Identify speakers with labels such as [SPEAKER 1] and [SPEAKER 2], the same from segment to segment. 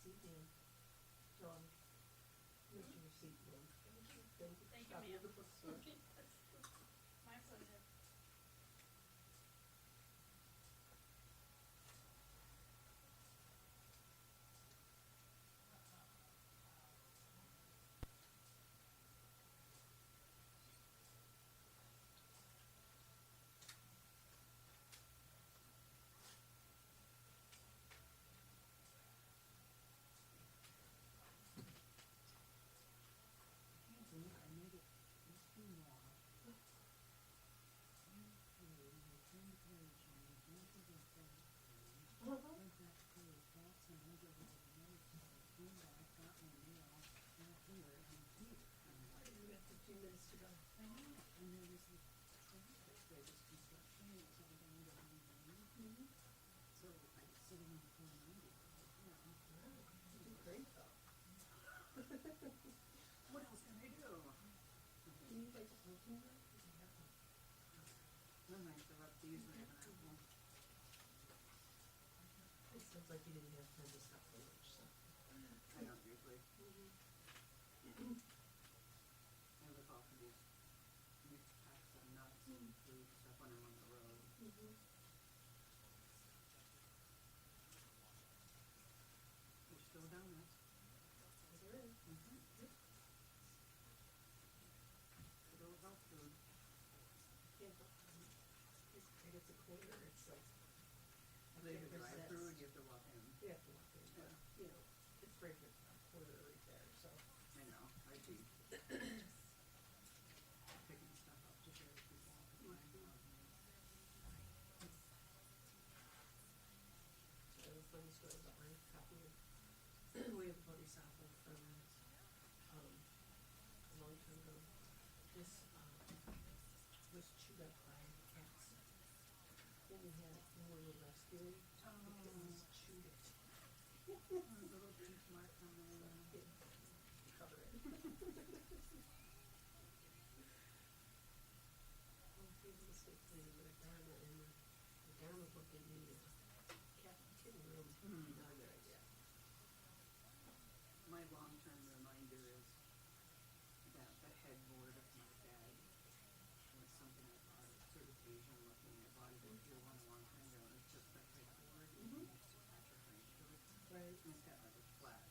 [SPEAKER 1] this evening. John, here's your receipt, ma'am. Thank you.
[SPEAKER 2] Thank you,
[SPEAKER 1] Stop
[SPEAKER 2] ma'am.
[SPEAKER 1] at the bookstore.
[SPEAKER 2] My pleasure.
[SPEAKER 3] I made it just too long. Went back to the box and went over to the mail store, came back, got my mail, got here, and here.
[SPEAKER 1] You got 15 minutes to go.
[SPEAKER 3] I know, and there was this construction, and it was all down to 190. So I was sitting on 490 for a while.
[SPEAKER 1] You did great, though.
[SPEAKER 3] What else can I do?
[SPEAKER 1] Can you like a protein bar?
[SPEAKER 3] I might fill up these and have an apple.
[SPEAKER 1] It sounds like you didn't have time to stop for lunch, so.
[SPEAKER 3] I don't usually. I look off for these mixed packs of nuts and food stuff when I'm on the road. There's still donuts.
[SPEAKER 1] Is there is?
[SPEAKER 3] Good old health food.
[SPEAKER 1] Can't go. It's great. It's a quarter. It's like.
[SPEAKER 3] They have a drive-through and you have to walk in.
[SPEAKER 1] You have to walk in, but, you know, it's very good. A quarter right there, so.
[SPEAKER 3] I know. I do. Picking stuff up to share with people.
[SPEAKER 1] So I have a funny story about my copy of We have Bodhisattva from a long time ago. This was chewed up by cats. Then we had when we were rescuing, the kittens chewed it.
[SPEAKER 3] A little teeth mark on the
[SPEAKER 1] Cover it. Well, he was listening to me with a Dharma, and the Dharma book in the cat kitten room. Not a good idea.
[SPEAKER 3] My long-term reminder is that the headboard of my bed was something I bought at sort of Asian looking. I bought it here one a long time ago, and it's just the headboard and it's just attach a frame to it.
[SPEAKER 1] Right.
[SPEAKER 3] And it's got like a flat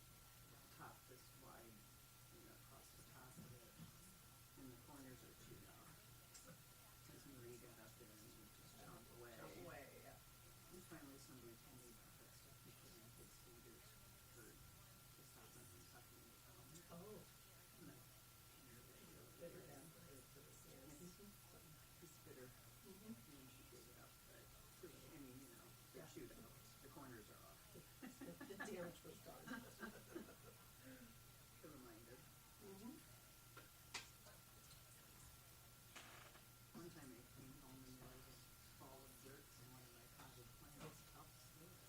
[SPEAKER 3] top this wide, across the top of it. And the corners are chewed off. Because Marie got up there and would just chomp away.
[SPEAKER 1] Chomp away, yeah.
[SPEAKER 3] And finally somebody told me about that stuff you put in kids' fingers to stop them from sucking the thumb.
[SPEAKER 1] Oh.
[SPEAKER 3] And that
[SPEAKER 1] Bitter down for the sands.
[SPEAKER 3] It's bitter. And then she gave it up. But, they're chewed out. The corners are off.
[SPEAKER 1] The damage was done.
[SPEAKER 3] A reminder. One time I came home and there was a ball of dirt from one of my potted plants upstairs.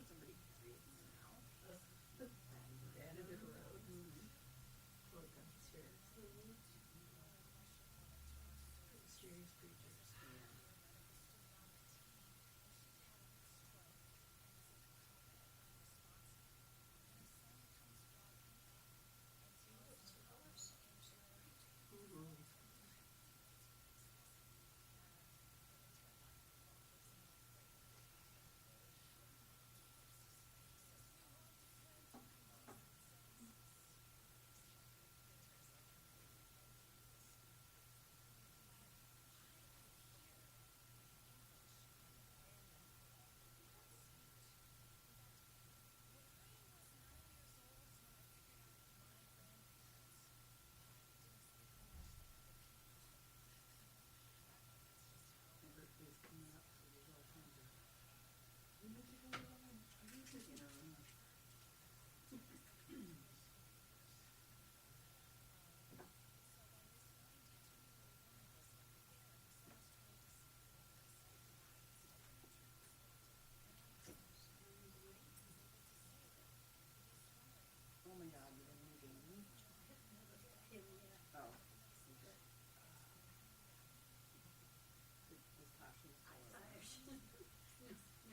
[SPEAKER 3] Somebody carried it in their house.
[SPEAKER 1] Banded it around. Look upstairs. Mysterious creatures.
[SPEAKER 3] Yeah.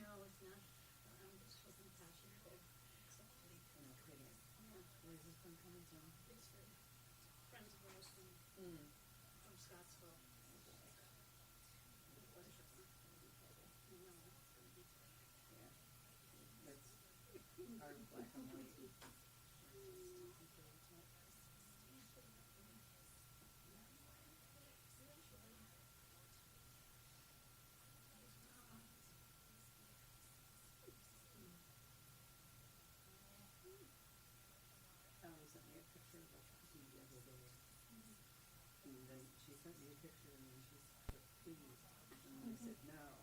[SPEAKER 2] No, it's not. I'm just wasn't passionate there. Exactly.
[SPEAKER 3] No kidding.
[SPEAKER 2] Yeah.
[SPEAKER 3] Where's this one coming from?
[SPEAKER 2] It's for friends of ours from Scottsville. Good pleasure. No, it's gonna be trouble.
[SPEAKER 3] Yeah. That's our black and white. Ellie sent me a picture of a puppy the other day. And then she sent me a picture and then she said, please. And I said, no.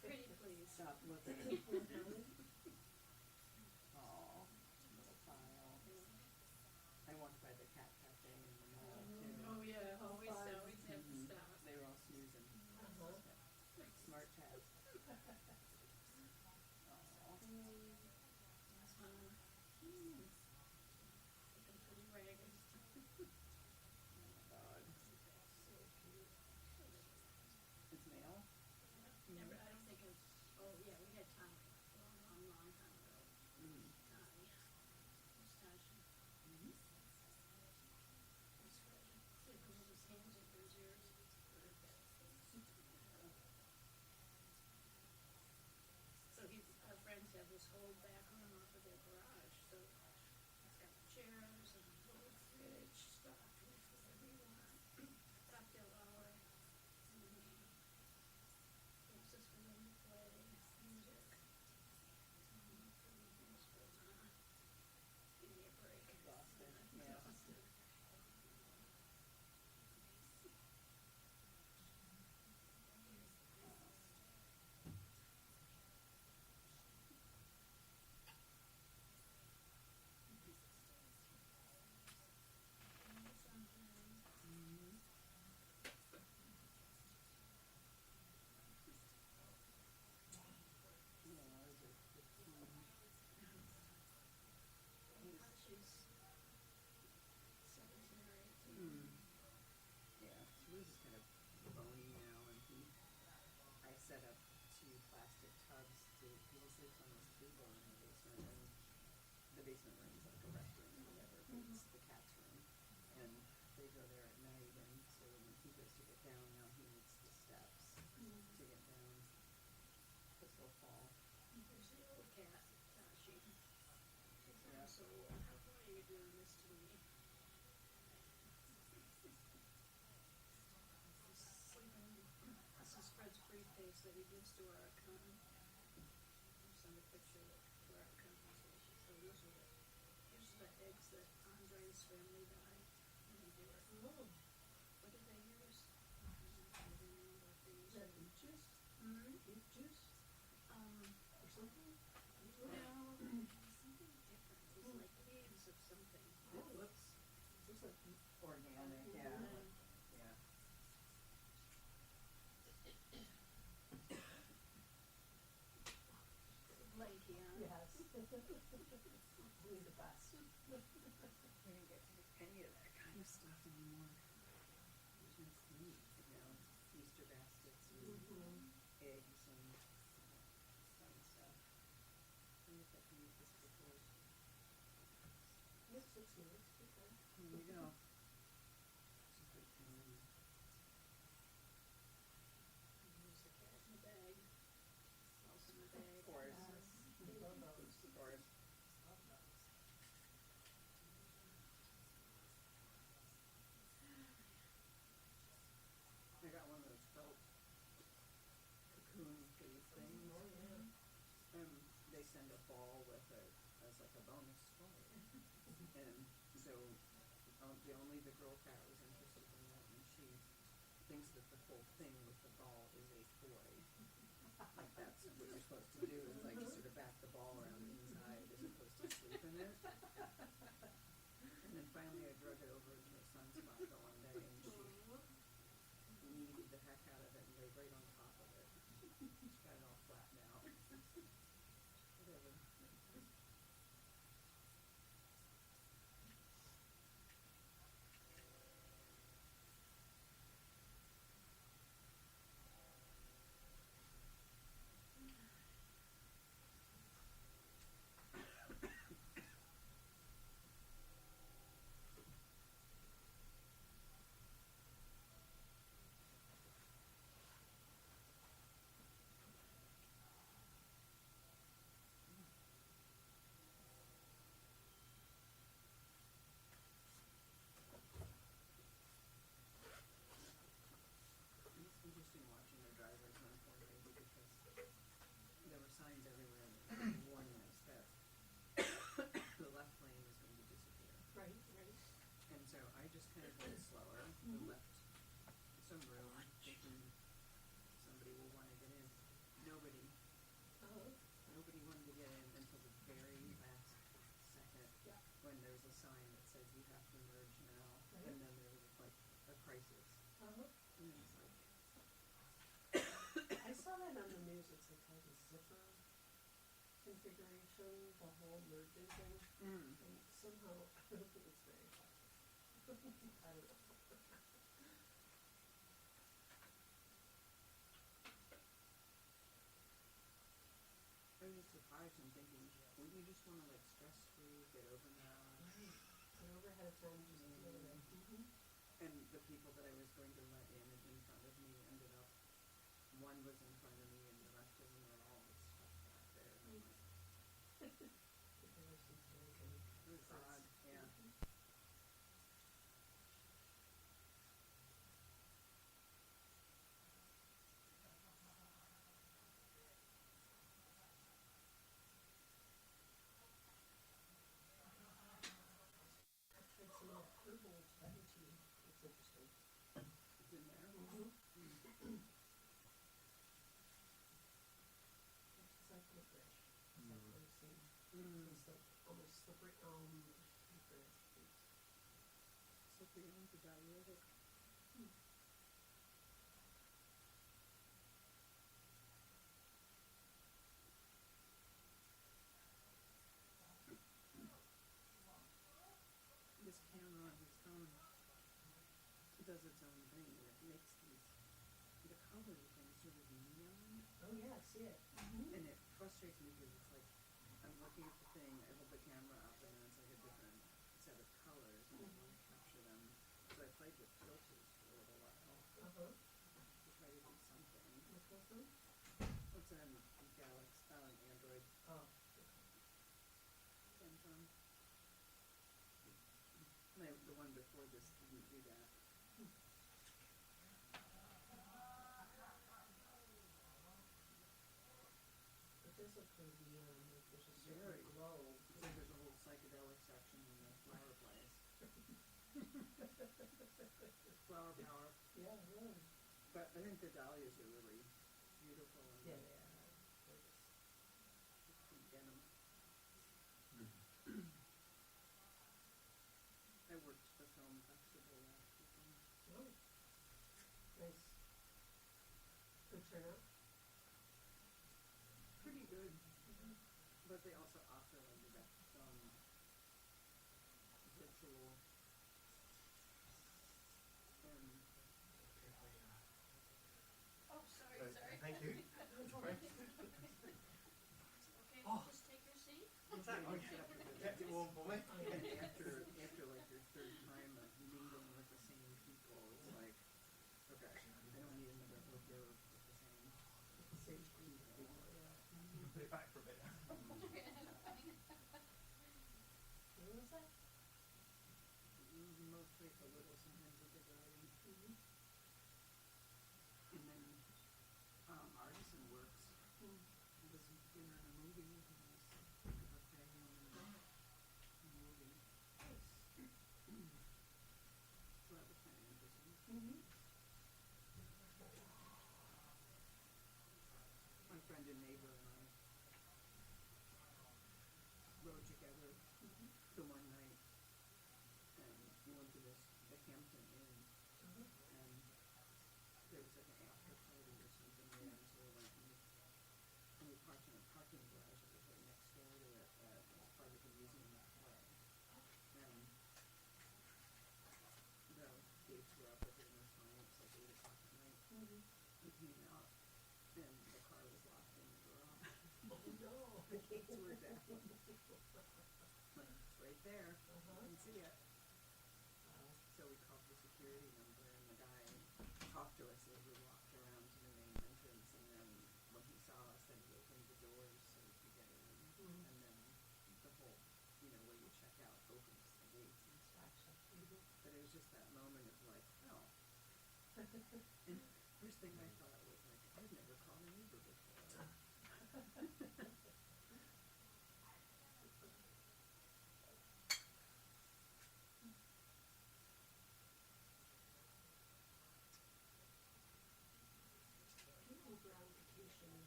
[SPEAKER 2] Pretty please.
[SPEAKER 3] Stop looking. Aw, little pile. I walked by the cat cafe in the mall too.
[SPEAKER 2] Oh yeah, always have to stop.
[SPEAKER 3] They were all snoozing. Smart cats. Aw.
[SPEAKER 2] Looking pretty ragged.
[SPEAKER 3] Oh my god.
[SPEAKER 2] So cute.
[SPEAKER 3] It's male?
[SPEAKER 2] Never, I don't think it's, oh yeah, we had Tommy for a long, long time ago.
[SPEAKER 3] Mm.
[SPEAKER 2] Tommy. Mustache.
[SPEAKER 3] Mm-hmm.
[SPEAKER 2] That's right. See if he his hands over his ears. So our friends have this whole back room off of their garage, so it's got chairs and a little fridge stocked with whatever you want. Cocktail hour. Places for them to play, music. Give me a break.
[SPEAKER 3] Exhausted. Yeah.
[SPEAKER 2] Exhausted.
[SPEAKER 3] Mm-hmm. Yeah, ours are 15.
[SPEAKER 2] She's 17 or 18.
[SPEAKER 3] Mm. Yeah, Lou's is kind of bony now, and I set up 2 plastic tubs he sleeps on this table in the basement, and the basement room is like a rec room or whatever, but it's the cat's room, and they go there at night, and so when he goes to get down, now he needs the steps to get down, because he'll fall.
[SPEAKER 2] There's the old cat, Tashi. She's
[SPEAKER 3] Yeah.
[SPEAKER 2] so why are you doing this to me? He's sleeping. This is Fred's briefcase that he gives to our accountant. I'll send a picture to our accountant. So those are here's the eggs that Andre's family died. And they were, what did they use? I don't remember what they used.
[SPEAKER 1] Is that beet juice? Beet juice? Or something?
[SPEAKER 2] No, something different. It was like leaves of something.
[SPEAKER 3] It looks
[SPEAKER 1] like
[SPEAKER 3] organic, yeah. Yeah.
[SPEAKER 2] Lanky, huh?
[SPEAKER 1] Yes. Really the best.
[SPEAKER 3] We didn't get to make any of that kind of stuff anymore. There's no meat, Easter baskets and eggs and fun stuff. I wonder if I can use this before.
[SPEAKER 1] Yes, 6 minutes, okay.
[SPEAKER 3] Here we go. This is like,
[SPEAKER 2] There's the cat in the bag. Mouse in the bag.
[SPEAKER 3] of course.
[SPEAKER 1] Yes, we love those.
[SPEAKER 3] Of course.
[SPEAKER 1] Love those.
[SPEAKER 3] I got one of those felt cocoon cave things.
[SPEAKER 1] Oh, yeah.
[SPEAKER 3] They send a ball with it as like a bonus toy. And so the girl cat was interested in that, and she thinks that the whole thing with the ball is a toy. Like that's what you're supposed to do, is like sort of back the ball around inside as opposed to sleep in it. And then finally I drug it over to her son's spot one day, and she kneaded the heck out of it and laid right on top of it. She got it all flattened out. Whatever. signs everywhere warning us that the left lane is going to disappear.
[SPEAKER 1] Right, right.
[SPEAKER 3] And so I just kind of went slower, left some room, thinking somebody will want to get in. Nobody wanted to get in until the very last second,
[SPEAKER 1] Yeah.
[SPEAKER 3] when there's a sign that says you have to merge now,
[SPEAKER 1] Right.
[SPEAKER 3] and then there was like a crisis.
[SPEAKER 1] Uh-huh.
[SPEAKER 3] And it was like,
[SPEAKER 1] I saw that on the news, it's like called a zipper configuration, the whole merging thing, and somehow, I don't think it's very effective. I don't know.
[SPEAKER 3] I was surprised and thinking, wouldn't you just want to like stress through, get over now?
[SPEAKER 1] Right. Get over ahead of time, just deal with it.
[SPEAKER 3] And the people that I was going to let in front of me ended up, one was in front of me and the rest of them were all stuck back there. And I'm like,
[SPEAKER 1] There were some really
[SPEAKER 3] it was
[SPEAKER 1] good
[SPEAKER 3] odd,
[SPEAKER 1] parts.
[SPEAKER 3] yeah.
[SPEAKER 1] I tried some of that herbal Tibetan tea. It's interesting.
[SPEAKER 3] It's in there.
[SPEAKER 1] It's like licorice. It's like what I've seen. It's like almost slippery elm.
[SPEAKER 3] Slippery elm's a diuretic. This camera on its own does its own thing, and it makes the color thing sort of neon.
[SPEAKER 1] Oh yeah, I see it.
[SPEAKER 3] And it frustrates me because it's like, I'm looking at the thing, I hold the camera up, and then it's like a different set of colors, and I want to capture them. So I played with filters for a little while
[SPEAKER 1] Uh-huh.
[SPEAKER 3] to try to do something.
[SPEAKER 1] What's that from?
[SPEAKER 3] What's an Android
[SPEAKER 1] Oh.
[SPEAKER 3] Samsung? The one before this didn't do that.
[SPEAKER 1] It does look kind of neon, like there's a
[SPEAKER 3] Very.
[SPEAKER 1] certain glow.
[SPEAKER 3] It's like there's a whole psychedelic section in the flower place. Flower power.
[SPEAKER 1] Yeah, really.
[SPEAKER 3] But I think the dahlias are really beautiful. And
[SPEAKER 1] Yeah, they are. Gorgeous.
[SPEAKER 3] you get 'em. I worked the film festival last weekend.
[SPEAKER 1] Oh. Nice. Good turnout.
[SPEAKER 3] Pretty good. But they also offer like that virtual
[SPEAKER 2] Oh, sorry.
[SPEAKER 4] Thank you.
[SPEAKER 2] Okay,
[SPEAKER 4] Oh.
[SPEAKER 2] just take your seat.
[SPEAKER 4] Kept it warm for me.
[SPEAKER 3] and after like your third time of mingling with the same people, it's like, okay, I don't need another hors d'oeuvre with the same people.
[SPEAKER 4] Put it back for a bit.
[SPEAKER 1] What was that?
[SPEAKER 3] Mostly a little sometimes with the driving. And then Artisan Works was dinner and a movie, and I was a buffet and a movie.
[SPEAKER 1] Nice.
[SPEAKER 3] So that was kind of interesting. My friend and neighbor and I rode together the one night, and we went to the Hampton Inn, and there was like an after party or something there, and so we went and we parked in a parking garage that was right next door to it, as part of the museum of play. And the gates were up, everything was fine, it was like 8 o'clock at night. We came out, and the car was locked in the garage.
[SPEAKER 1] Oh no.
[SPEAKER 3] The gates were down. Like, it's right there, you can see it. So we called the security number, and the guy talked to us as we walked around to the main entrance, and then when he saw us, then he opened the doors so we could get in, and then the whole, where you check out opens the gates and stuff. But it was just that moment of like, oh. And first thing I thought was like, I've never called an Uber before.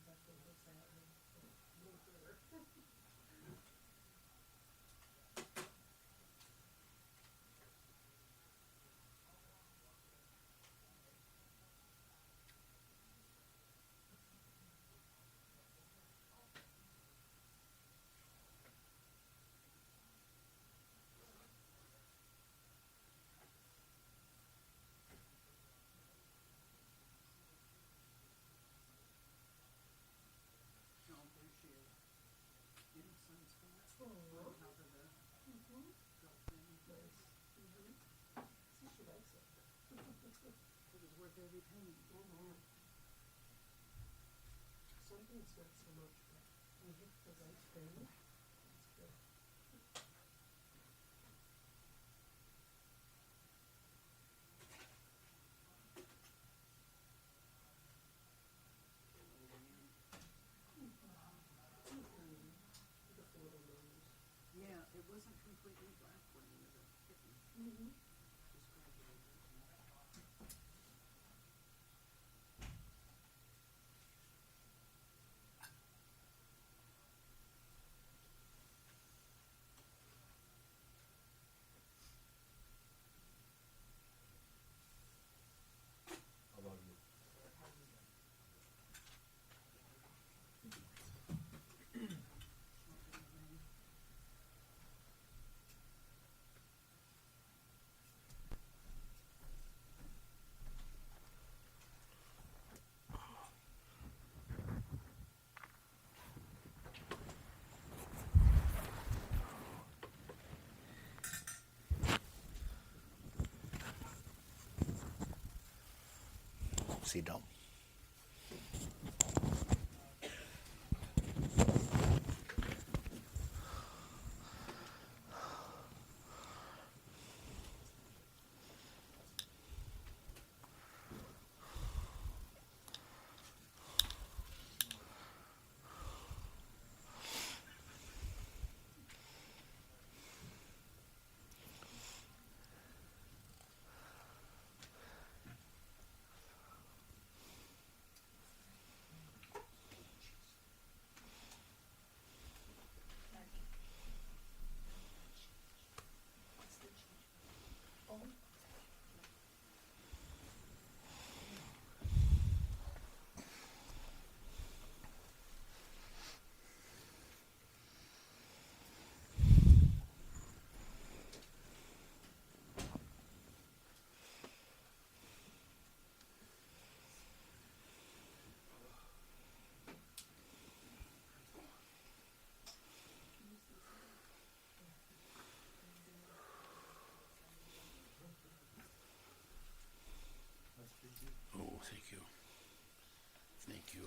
[SPEAKER 1] definitely goes that way, so a little further.
[SPEAKER 3] Oh, there she is. In a sunspot
[SPEAKER 1] Oh,
[SPEAKER 3] on top of the
[SPEAKER 1] mm-hmm.
[SPEAKER 3] belt thing.
[SPEAKER 1] Nice. Mm-hmm. See, she likes it.
[SPEAKER 3] It was worth every penny.
[SPEAKER 1] Mm-hmm. Some things not so much, but when you hit the right thing, it's good. With a little nose.
[SPEAKER 3] Yeah, it wasn't completely black when he was a kitten.
[SPEAKER 1] Mm-hmm.
[SPEAKER 3] Just gradually working.
[SPEAKER 4] How about you?
[SPEAKER 3] Smoking away.
[SPEAKER 5] Sit down.
[SPEAKER 4] Nice to meet you.
[SPEAKER 5] Oh, thank you. Thank you.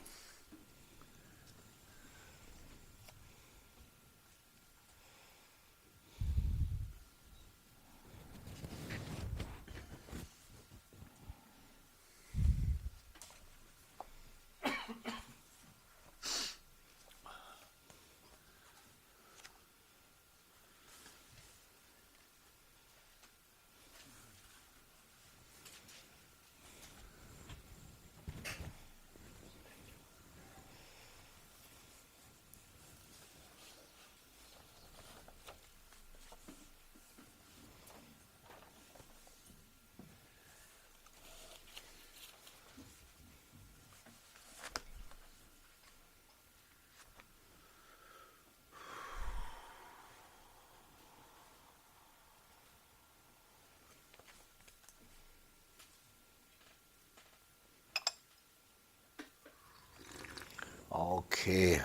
[SPEAKER 5] Okay.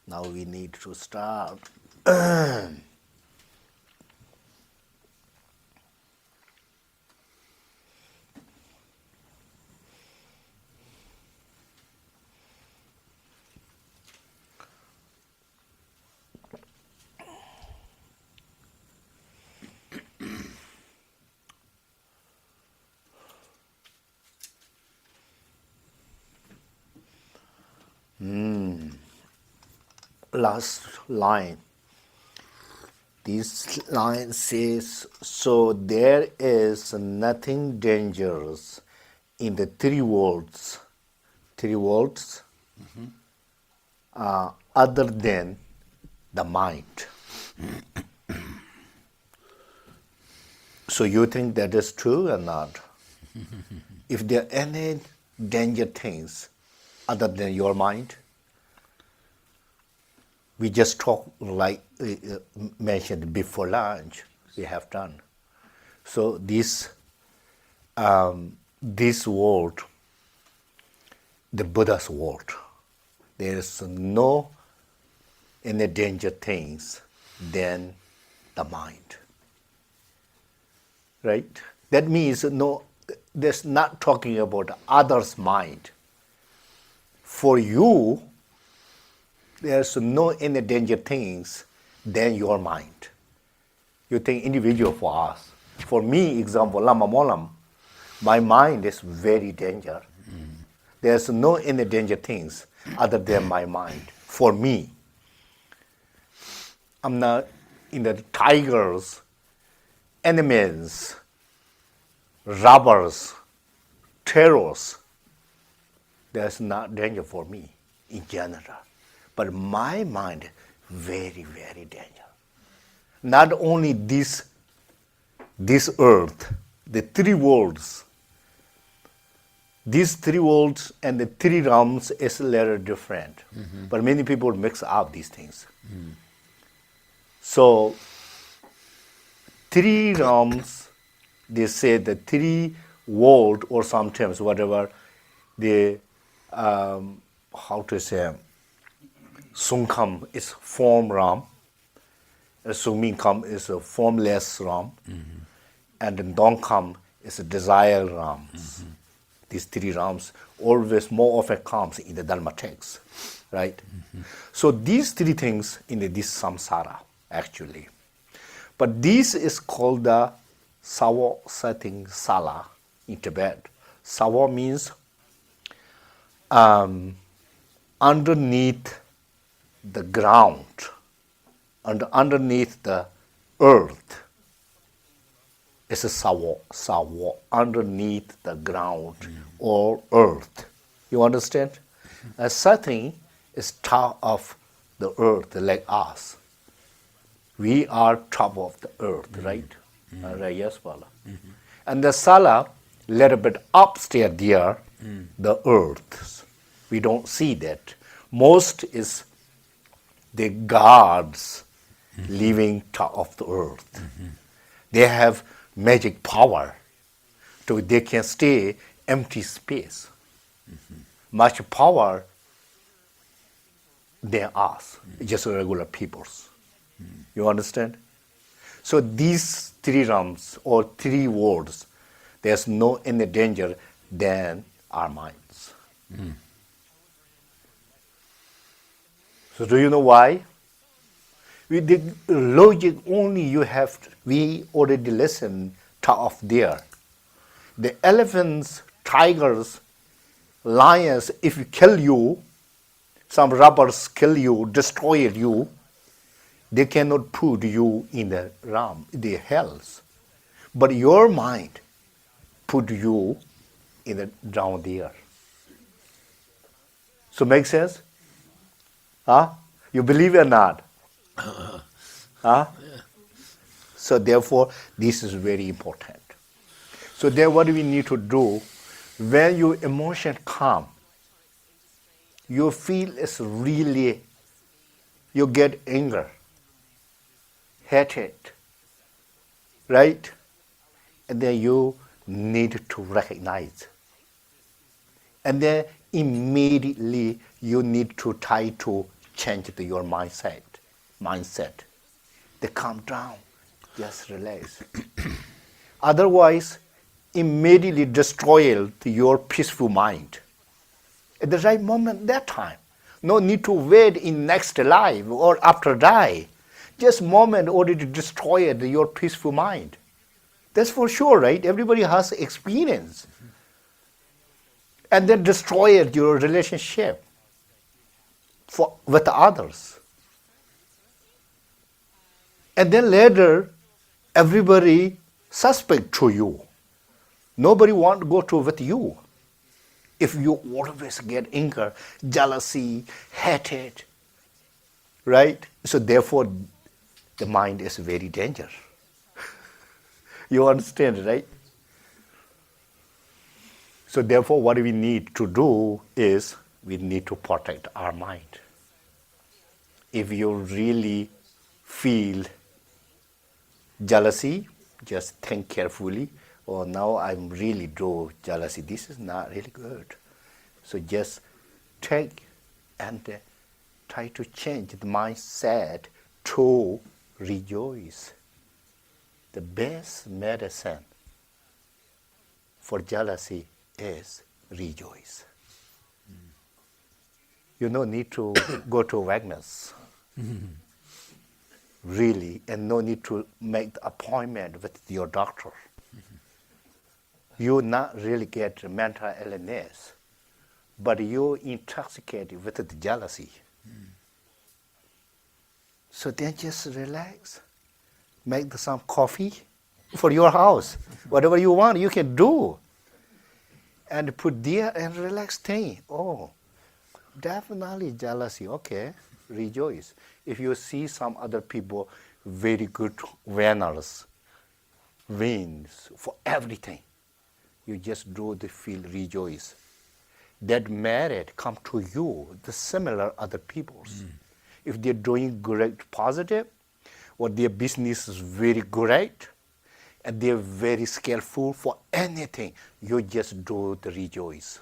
[SPEAKER 5] Now we need to start. Last line. This line says, so there is nothing dangerous in the three worlds, three worlds other than the mind. So you think that is true or not? If there are any danger things other than your mind, we just talk like mentioned before lunch, we have done. So this world, the Buddha's world, there is no any danger things than the mind. Right? That means no, there's not talking about others' mind. For you, there's no any danger things than your mind. You think individual for us. For me, example, Lama Molam, my mind is very danger. There's no any danger things other than my mind. For me, I'm not in the tigers, enemies, robbers, terrors. There's not danger for me in general. But my mind, very, very danger. Not only this earth, the three worlds. These three worlds and the three realms is a little different. But many people mix up these things. So, three realms, they say the three world or sometimes whatever, the, how to say, Sungkham is form realm, Sungminkham is a formless realm, and then Dongkham is a desire realms. These three realms always more often comes in the Dharma text, right? So these three things in this samsara, actually. But this is called the Sawa setting sala in Tibet. Sawa means underneath the ground, underneath the earth. It's a sawa, underneath the ground or earth. You understand? A setting is top of the earth like us. We are top of the earth, right? Right, yes, Bala. And the sala, little bit upstairs there, the earth. We don't see that. Most is the gods living top of the earth. They have magic power, so they can stay empty space. Much power than us, just regular peoples. You understand? So these three realms or three worlds, there's no any danger than our minds. So do you know why? With the logic only you have, we already listened top of there. The elephants, tigers, lions, if you kill you, some robbers kill you, destroy you, they cannot put you in the realm, the hells. But your mind put you in the down there. So make sense? Huh? You believe it or not? Huh? So therefore, this is very important. So then what we need to do, when your emotion come, you feel it's really, you get anger, hatred, right? And then you need to recognize. And then immediately you need to try to change your mindset. They calm down, just relax. Otherwise, immediately destroy your peaceful mind. At the right moment, that time. No need to wait in next life or after die. Just moment already destroyed your peaceful mind. That's for sure, right? Everybody has experience. And then destroyed your relationship with others. And then later, everybody suspect to you. Nobody want to go to with you. If you always get anger, jealousy, hatred, right? So therefore, the mind is very dangerous. You understand, right? So therefore, what we need to do is we need to protect our mind. If you really feel jealousy, just think carefully. Oh, now I'm really do jealousy. This is not really good. So just take and try to change the mindset to rejoice. The best medicine for jealousy is rejoice. You no need to go to Wagner's, really, and no need to make the appointment with your doctor. You not really get mental illness, but you intoxicated with the jealousy. So then just relax, make some coffee for your house, whatever you want, you can do, and put there and relax. Thing. Oh, definitely jealousy. Okay, rejoice. If you see some other people very good winners, wins for everything, you just do the feel rejoice. That merit come to you, the similar other people's. If they're doing great positive, or their business is very great, and they're very skillful for anything, you just do the rejoice.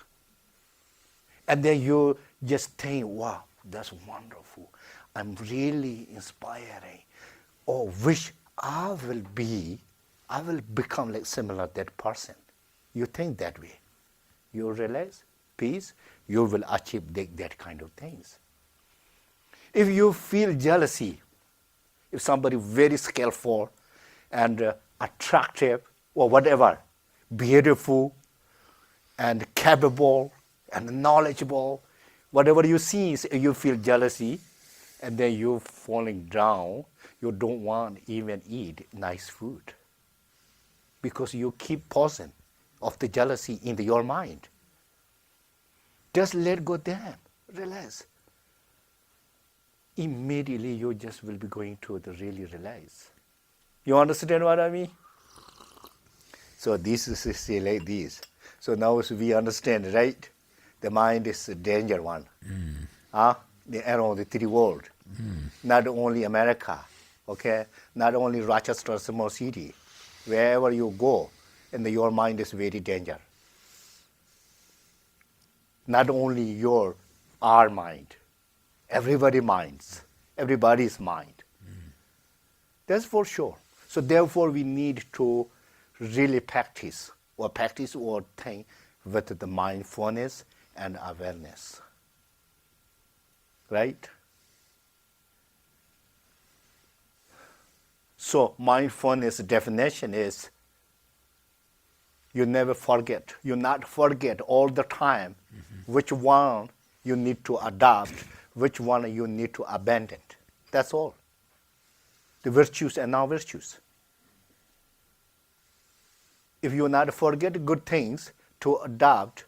[SPEAKER 5] And then you just think, wow, that's wonderful. I'm really inspiring. Oh, wish I will become like similar that person. You think that way. You realize peace, you will achieve that kind of things. If you feel jealousy, if somebody very skillful and attractive or whatever, beautiful and capable and knowledgeable, whatever you see, you feel jealousy, and then you're falling down, you don't want even eat nice food because you keep poison of the jealousy in your mind. Just let go them, relax. Immediately you just will be going to the really relax. You understand what I mean? So this is like this. So now we understand, right? The mind is a danger one. Around the three world. Not only America, okay? Not only Rochester, small city. Wherever you go, and your mind is very danger. Not only our mind, everybody's mind. That's for sure. So therefore we need to really practice or think with the mindfulness and awareness. Right? So mindfulness definition is you never forget. You not forget all the time which one you need to adopt, which one you need to abandon. That's all. The virtues and non-virtues. If you not forget good things to adopt,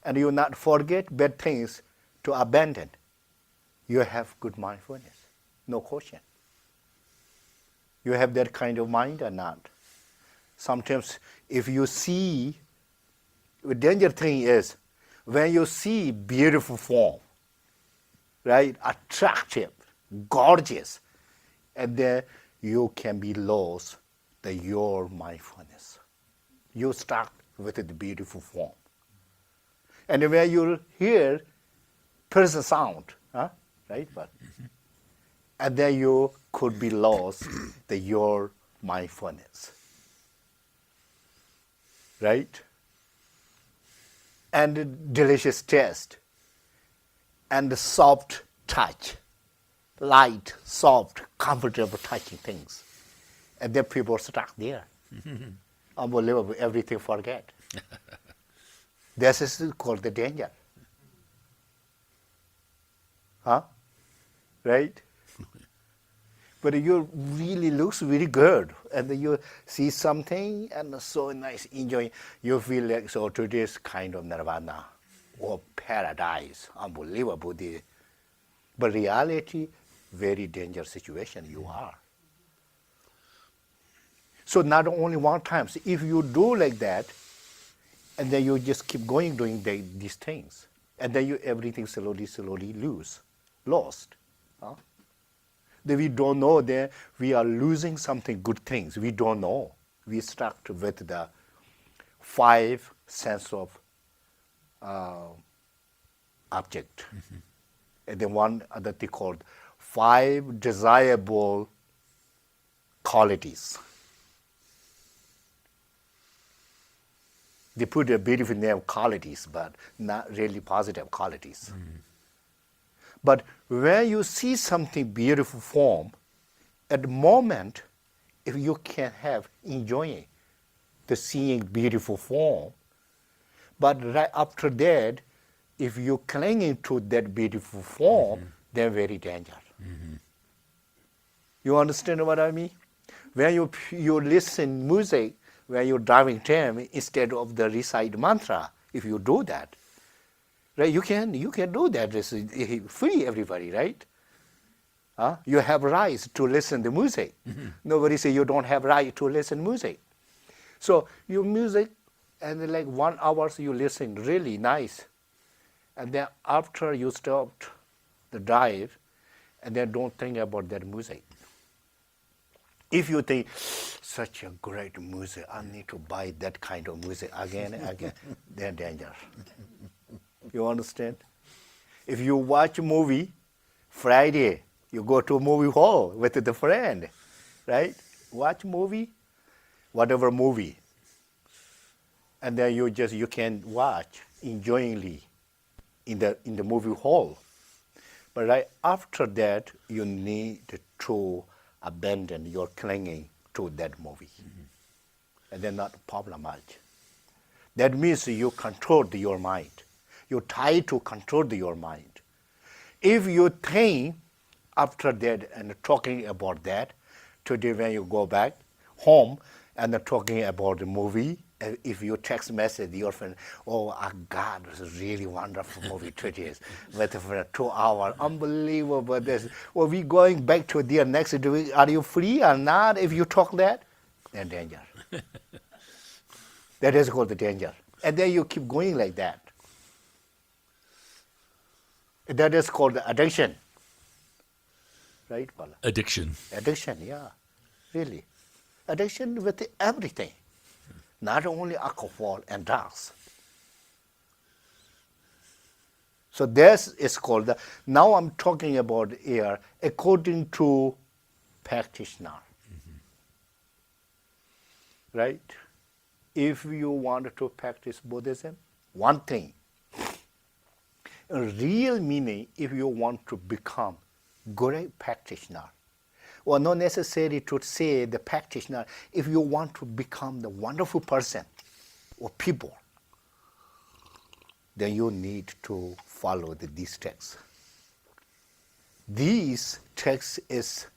[SPEAKER 5] and you not forget bad things to abandon, you have good mindfulness. No question. You have that kind of mind or not? Sometimes if you see, the danger thing is when you see beautiful form, right, attractive, gorgeous, and then you can be lost your mindfulness. You start with the beautiful form. And when you hear person sound, right? But and then you could be lost your mindfulness. Right? And the delicious taste and the soft touch, light, soft, comfortable touching things. And then people are stuck there. Unbelievable, everything forget. This is called the danger. Right? but you really looks very good, and then you see something and so nice, enjoying. You feel like so today's kind of nirvana or paradise, unbelievable. But reality, very dangerous situation you are. So not only one time. So if you do like that, and then you just keep going doing these things, and then you everything slowly lost. Huh? That we don't know that we are losing something good things. We don't know. We stuck with the 5 sense of object. And then one other thing called 5 desirable qualities. They put a beautiful name qualities, but not really positive qualities. But when you see something beautiful form, at the moment, if you can have enjoying the seeing beautiful form, but right after that, if you clinging to that beautiful form, then very danger. You understand what I mean? When you listen music, when you're driving tram, instead of the recite mantra, if you do that, right? You can do that. It's free, everybody, right? You have rights to listen to music. Nobody say you don't have right to listen music. So your music, and like 1 hour you listen, really nice. And then after you stopped the drive, and then don't think about that music. If you think, such a great music, I need to buy that kind of music again and again, then danger. You understand? If you watch a movie, Friday, you go to a movie hall with the friend, right? Watch movie, whatever movie. And then you can watch enjoyingly in the movie hall. But right after that, you need to abandon your clinging to that movie. And then not problem much. That means you controlled your mind. You try to control your mind. If you think after that and talking about that, today when you go back home and talking about the movie, if you text message your friend, oh God, this is really wonderful movie today, with for 2 hours, unbelievable this. Well, we going back to the next day, are you free or not? If you talk that, then danger. That is called the danger. And then you keep going like that. That is called addiction. Right, Paula?
[SPEAKER 6] Addiction.
[SPEAKER 5] Addiction, yeah, really. Addiction with everything, not only alcohol and drugs. So this is called now I'm talking about here according to practitioner. Right? If you want to practice Buddhism, one thing, a real meaning, if you want to become great practitioner, or not necessary to say the practitioner, if you want to become the wonderful person or people, then you need to follow these texts. These texts is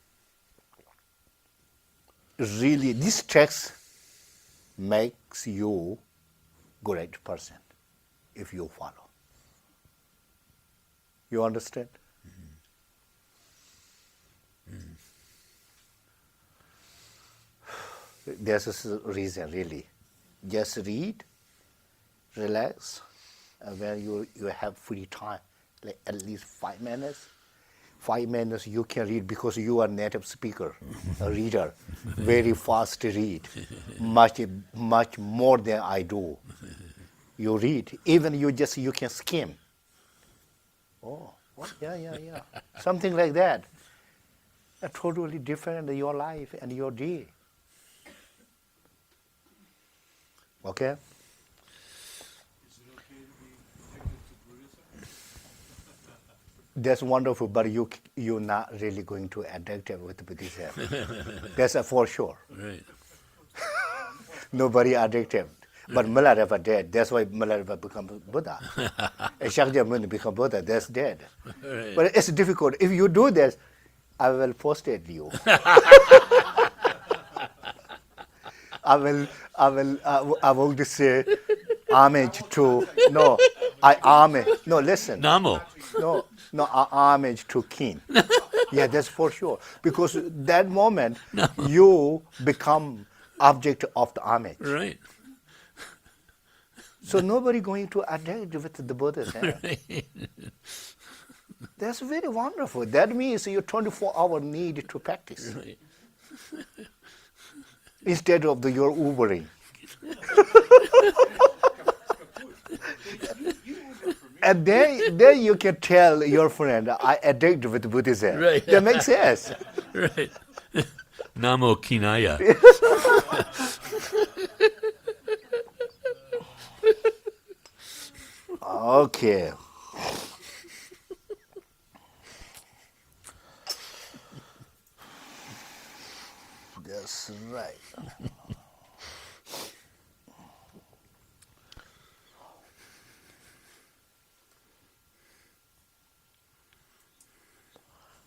[SPEAKER 5] really, this text makes you great person if you follow. You understand? There's a reason, really. Just read, relax, and when you have free time, like at least 5 minutes. 5 minutes you can read because you are native speaker, a reader, very fast to read, much more than I do. You read, even you can skim. Oh, what? Yeah. Something like that. Totally different in your life and your day. Okay?
[SPEAKER 4] Is it okay to be addicted to Buddhism?
[SPEAKER 5] That's wonderful, but you're not really going to addicted with Buddhism. That's for sure.
[SPEAKER 6] Right.
[SPEAKER 5] Nobody addicted. But Milarepa dead. That's why Milarepa become Buddha. And Shakya Muni become Buddha. That's dead.
[SPEAKER 6] Right.
[SPEAKER 5] But it's difficult. If you do this, I will post it you. I will say homage to, no, I homage, no, listen.
[SPEAKER 6] Namo.
[SPEAKER 5] No, homage to king. Yeah, that's for sure. Because that moment, you become object of the homage.
[SPEAKER 6] Right.
[SPEAKER 5] So nobody going to adapt with the Buddha's hand.
[SPEAKER 6] Right.
[SPEAKER 5] That's very wonderful. That means your 24-hour need to practice.
[SPEAKER 6] Right.
[SPEAKER 5] Instead of your Ubering. And then you can tell your friend, I addict with Buddhism.
[SPEAKER 6] Right.
[SPEAKER 5] That makes sense.
[SPEAKER 6] Right. Namo Kinaya.
[SPEAKER 5] Okay. That's right.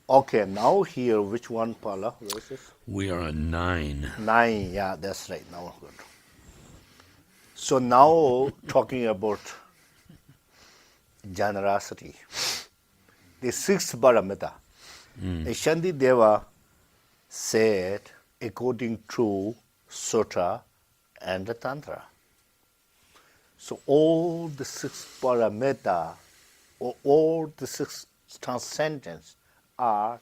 [SPEAKER 5] Okay, now here, which one, Paula? Where is this?
[SPEAKER 6] We are on 9.
[SPEAKER 5] 9, yeah, that's right. Now good. So now talking about generosity. The sixth paramita. Shanti Deva said according to Sutra and the Tantra. So all the six paramita, or all the six transcendence are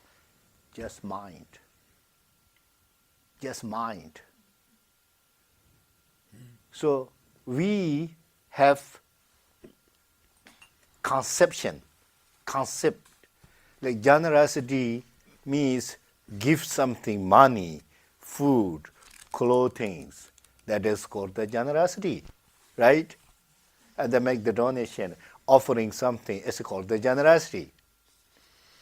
[SPEAKER 5] just mind. Just mind. So we have concept, like generosity means give something, money, food, clothing. That is called the generosity, right? And they make the donation, offering something is called the generosity.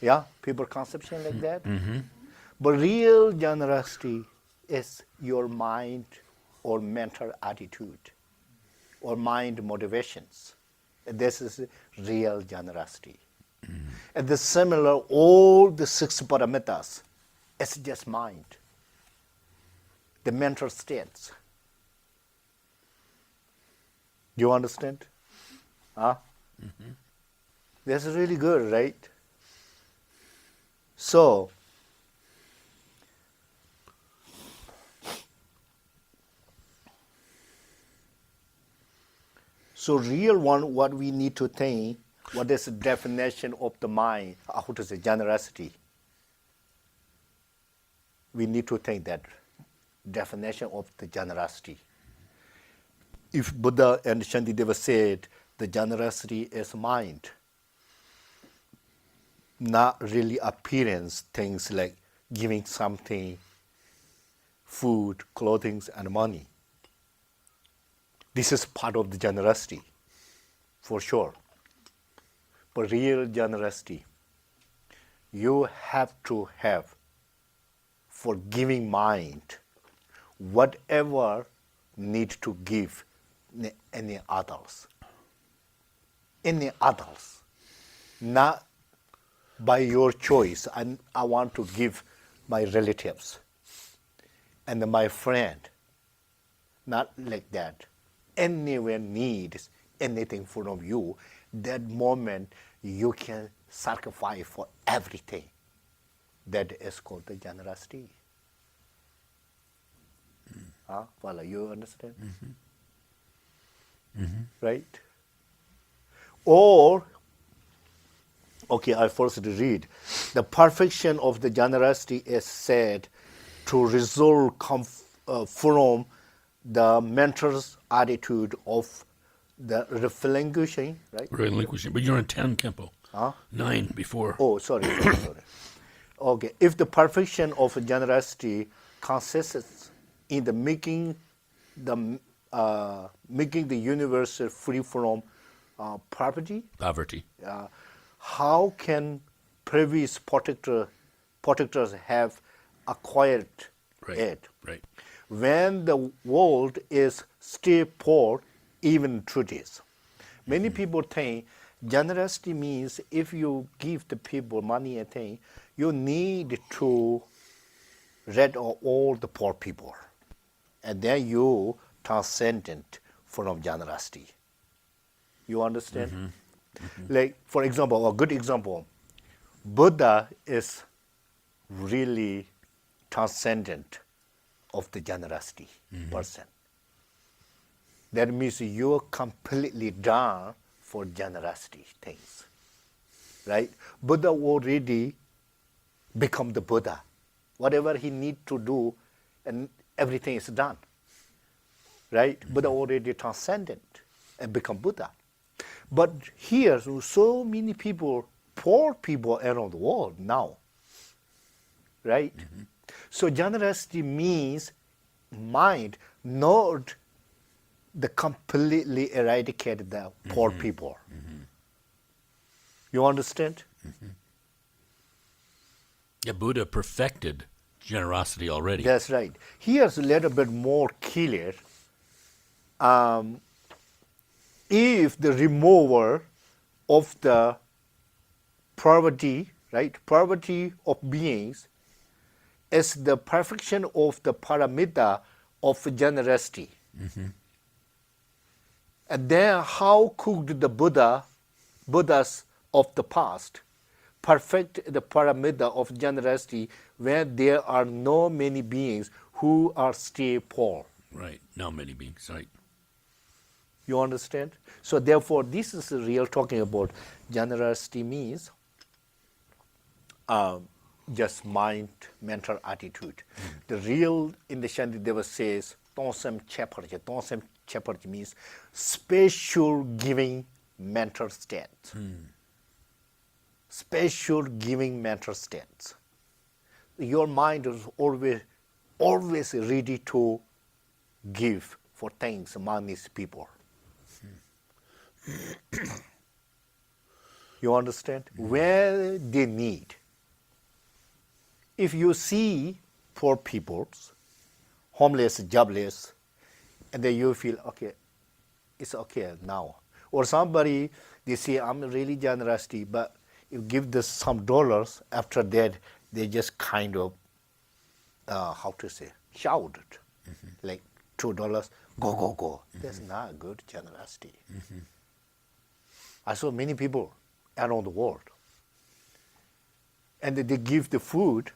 [SPEAKER 5] Yeah, people conception like that. But real generosity is your mind or mental attitude or mind motivations. This is real generosity. And the similar, all the six paramitas, it's just mind, the mental states. You understand? Huh? That's really good, right? So, real one, what we need to think, what is the definition of the mind, how to say generosity? We need to think that definition of the generosity. If Buddha and Shantideva said the generosity is mind, not really appearance, things like giving something, food, clothing, and money. This is part of the generosity, for sure. But real generosity, you have to have forgiving mind, whatever need to give any others. Any others. Not by your choice. I want to give my relatives and my friend. Not like that. Anyone needs anything from you, that moment you can sacrifice for everything. That is called the generosity. Well, you understand? Right? Or, okay, I first read. The perfection of the generosity is said to result from the mentor's attitude of the relinquishing, right?
[SPEAKER 6] Relinquishing. But you're on 10, Khenpo. 9 before.
[SPEAKER 5] Oh, sorry. Okay, if the perfection of generosity consists in the making the universe free from poverty, how can previous protectors have acquired it?
[SPEAKER 6] Right.
[SPEAKER 5] When the world is still poor, even through this. Many people think Generosity means if you give the people money and thing, you need to rid of all the poor people. And then you transcendent from generosity. You understand? Like, for example, a good example, Buddha is really transcendent of the generosity person. That means you're completely done for generosity things, right? Buddha already become the Buddha. Whatever he need to do, and everything is done, right? Buddha already transcended and become Buddha. But here, so many people, poor people around the world now, right? So generosity means mind, not the completely eradicate the poor people. You understand?
[SPEAKER 6] Yeah, Buddha perfected generosity already.
[SPEAKER 5] That's right. Here's a little bit more clear. If the remover of the poverty, right, poverty of beings is the perfection of the paramita of generosity. And then how could the Buddhas of the past perfect the paramita of generosity when there are no many beings who are still poor?
[SPEAKER 6] Right. Now many beings, right.
[SPEAKER 5] You understand? So therefore, this is real talking about generosity means just mind, mental attitude. The real in the Shantideva says, Tonsam Cheparja. Tonsam Cheparja means special giving mental state. Special giving mental states. Your mind is always ready to give for things among these people. You understand? Where they need. If you see poor people, homeless, jobless, and then you feel, okay, it's okay now. Or somebody, they say, I'm really generosity, but you give this some dollars, after that, they just kind of, shouted. Like $2, go. That's not good generosity. I saw many people around the world. And they give the food.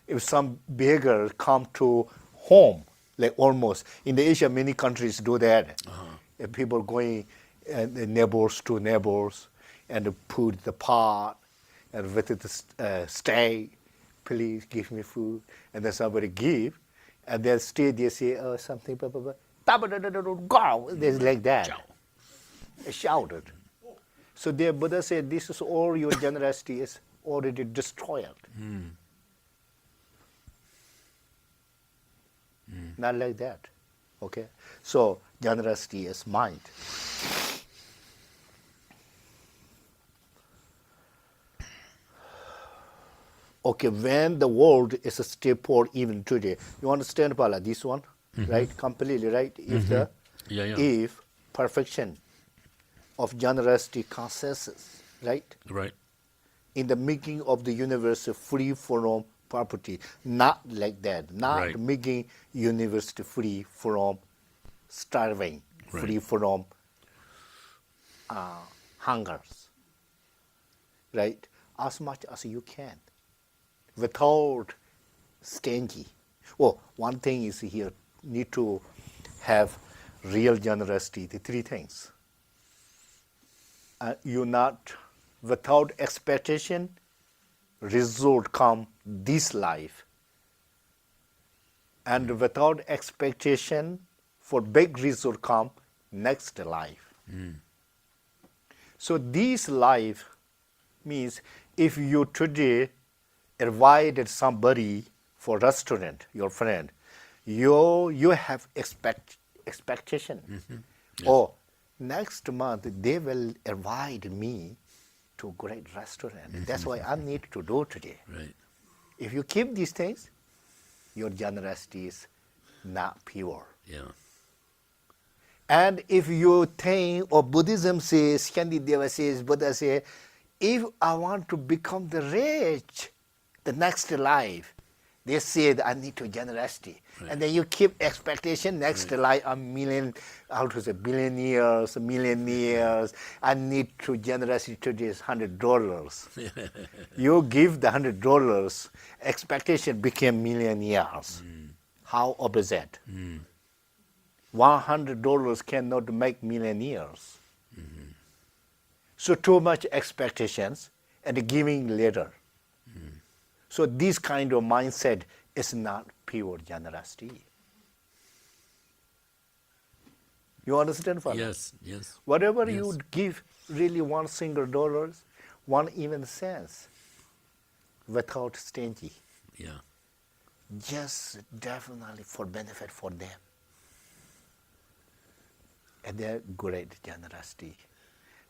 [SPEAKER 5] If some beggar come to home, like almost, in the Asia, many countries do that. If people going neighbors to neighbors and put the pot and with the stay, please give me food. And then somebody give, and then stay there say, oh, something, blah, blah, blah. Go! There's like that. Shouted. So the Buddha said, this is all your generosity is already destroyed. Not like that. Okay? So generosity is mind. Okay, when the world is still poor even today, you understand, Pala, this one? Right? Completely, right? If perfection of generosity consensus, right?
[SPEAKER 6] Right.
[SPEAKER 5] In the making of the universe free from property, not like that, not making universe free from starving, free from hungers, right? As much as you can, without stingy. Well, one thing is here, need to have real generosity, the three things. You not, without expectation, result come this life. And without expectation, for big result come next life. So this life means if you today invited somebody for restaurant, your friend, you have expectation. Oh, next month they will invite me to a great restaurant. That's why I need to do today.
[SPEAKER 6] Right.
[SPEAKER 5] If you keep these things, your generosity is not pure.
[SPEAKER 6] Yeah.
[SPEAKER 5] And if you think, or Buddhism says, Shantideva says, Buddha says, if I want to become the rich, the next life, they say that I need to generosity.
[SPEAKER 6] Right.
[SPEAKER 5] And then you keep expectation, next
[SPEAKER 6] Right.
[SPEAKER 5] life, how to say, billion years, a million years, I need to generosity to this $100. You give the $100, expectation became million years. How opposite? $100 cannot make million years. So too much expectations and giving later. So this kind of mindset is not pure generosity. You understand, Father?
[SPEAKER 6] Yes, yes.
[SPEAKER 5] Whatever
[SPEAKER 6] Yes.
[SPEAKER 5] you give, really $1 $, 1 even cents, without stingy,
[SPEAKER 6] Yeah.
[SPEAKER 5] just definitely for benefit for them. And they're great generosity.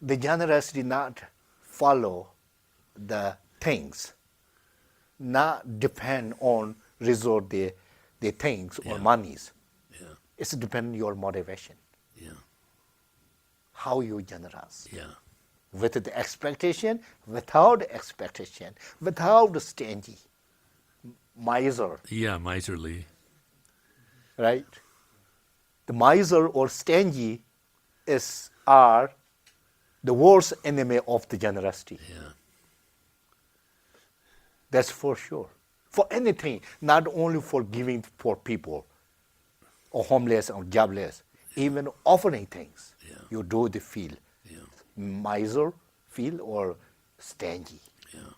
[SPEAKER 5] The generosity not follow the things, not depend on resort the things or
[SPEAKER 6] Yeah.
[SPEAKER 5] monies.
[SPEAKER 6] Yeah.
[SPEAKER 5] It's depend on your motivation,
[SPEAKER 6] Yeah.
[SPEAKER 5] how you generous.
[SPEAKER 6] Yeah.
[SPEAKER 5] With the expectation, without expectation, without stingy, miser,
[SPEAKER 6] Yeah, miserly.
[SPEAKER 5] right? The miser or stingy are the worst enemy of the generosity.
[SPEAKER 6] Yeah.
[SPEAKER 5] That's for sure. For anything, not only for giving for people, or homeless or jobless, even offering things,
[SPEAKER 6] Yeah.
[SPEAKER 5] you do the feel.
[SPEAKER 6] Yeah.
[SPEAKER 5] Miser feel or stingy.
[SPEAKER 6] Yeah.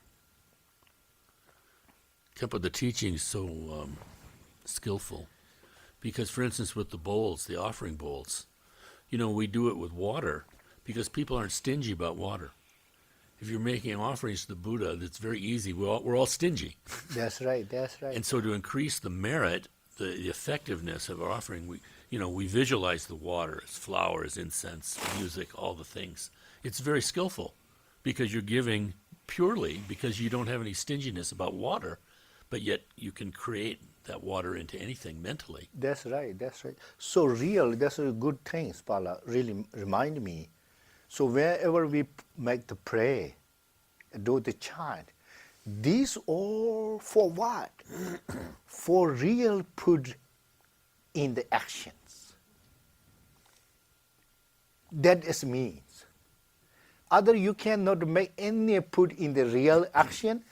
[SPEAKER 6] Khenpo, the teaching is so skillful. Because, for instance, with the bowls, the offering bowls, we do it with water because people aren't stingy about water. If you're making offerings to the Buddha, that's very easy. We're all stingy.
[SPEAKER 5] That's right, that's right.
[SPEAKER 6] And so to increase the merit, the effectiveness of our offering, we visualize the water as flowers, incense, music, all the things. It's very skillful because you're giving purely because you don't have any stinginess about water, but yet you can create that water into anything mentally.
[SPEAKER 5] That's right, that's right. So real, that's a good thing, Pala, really remind me. So wherever we make the pray, do the chant, these all for what? For real put in the actions. That is means. Other you cannot make any put in the real action.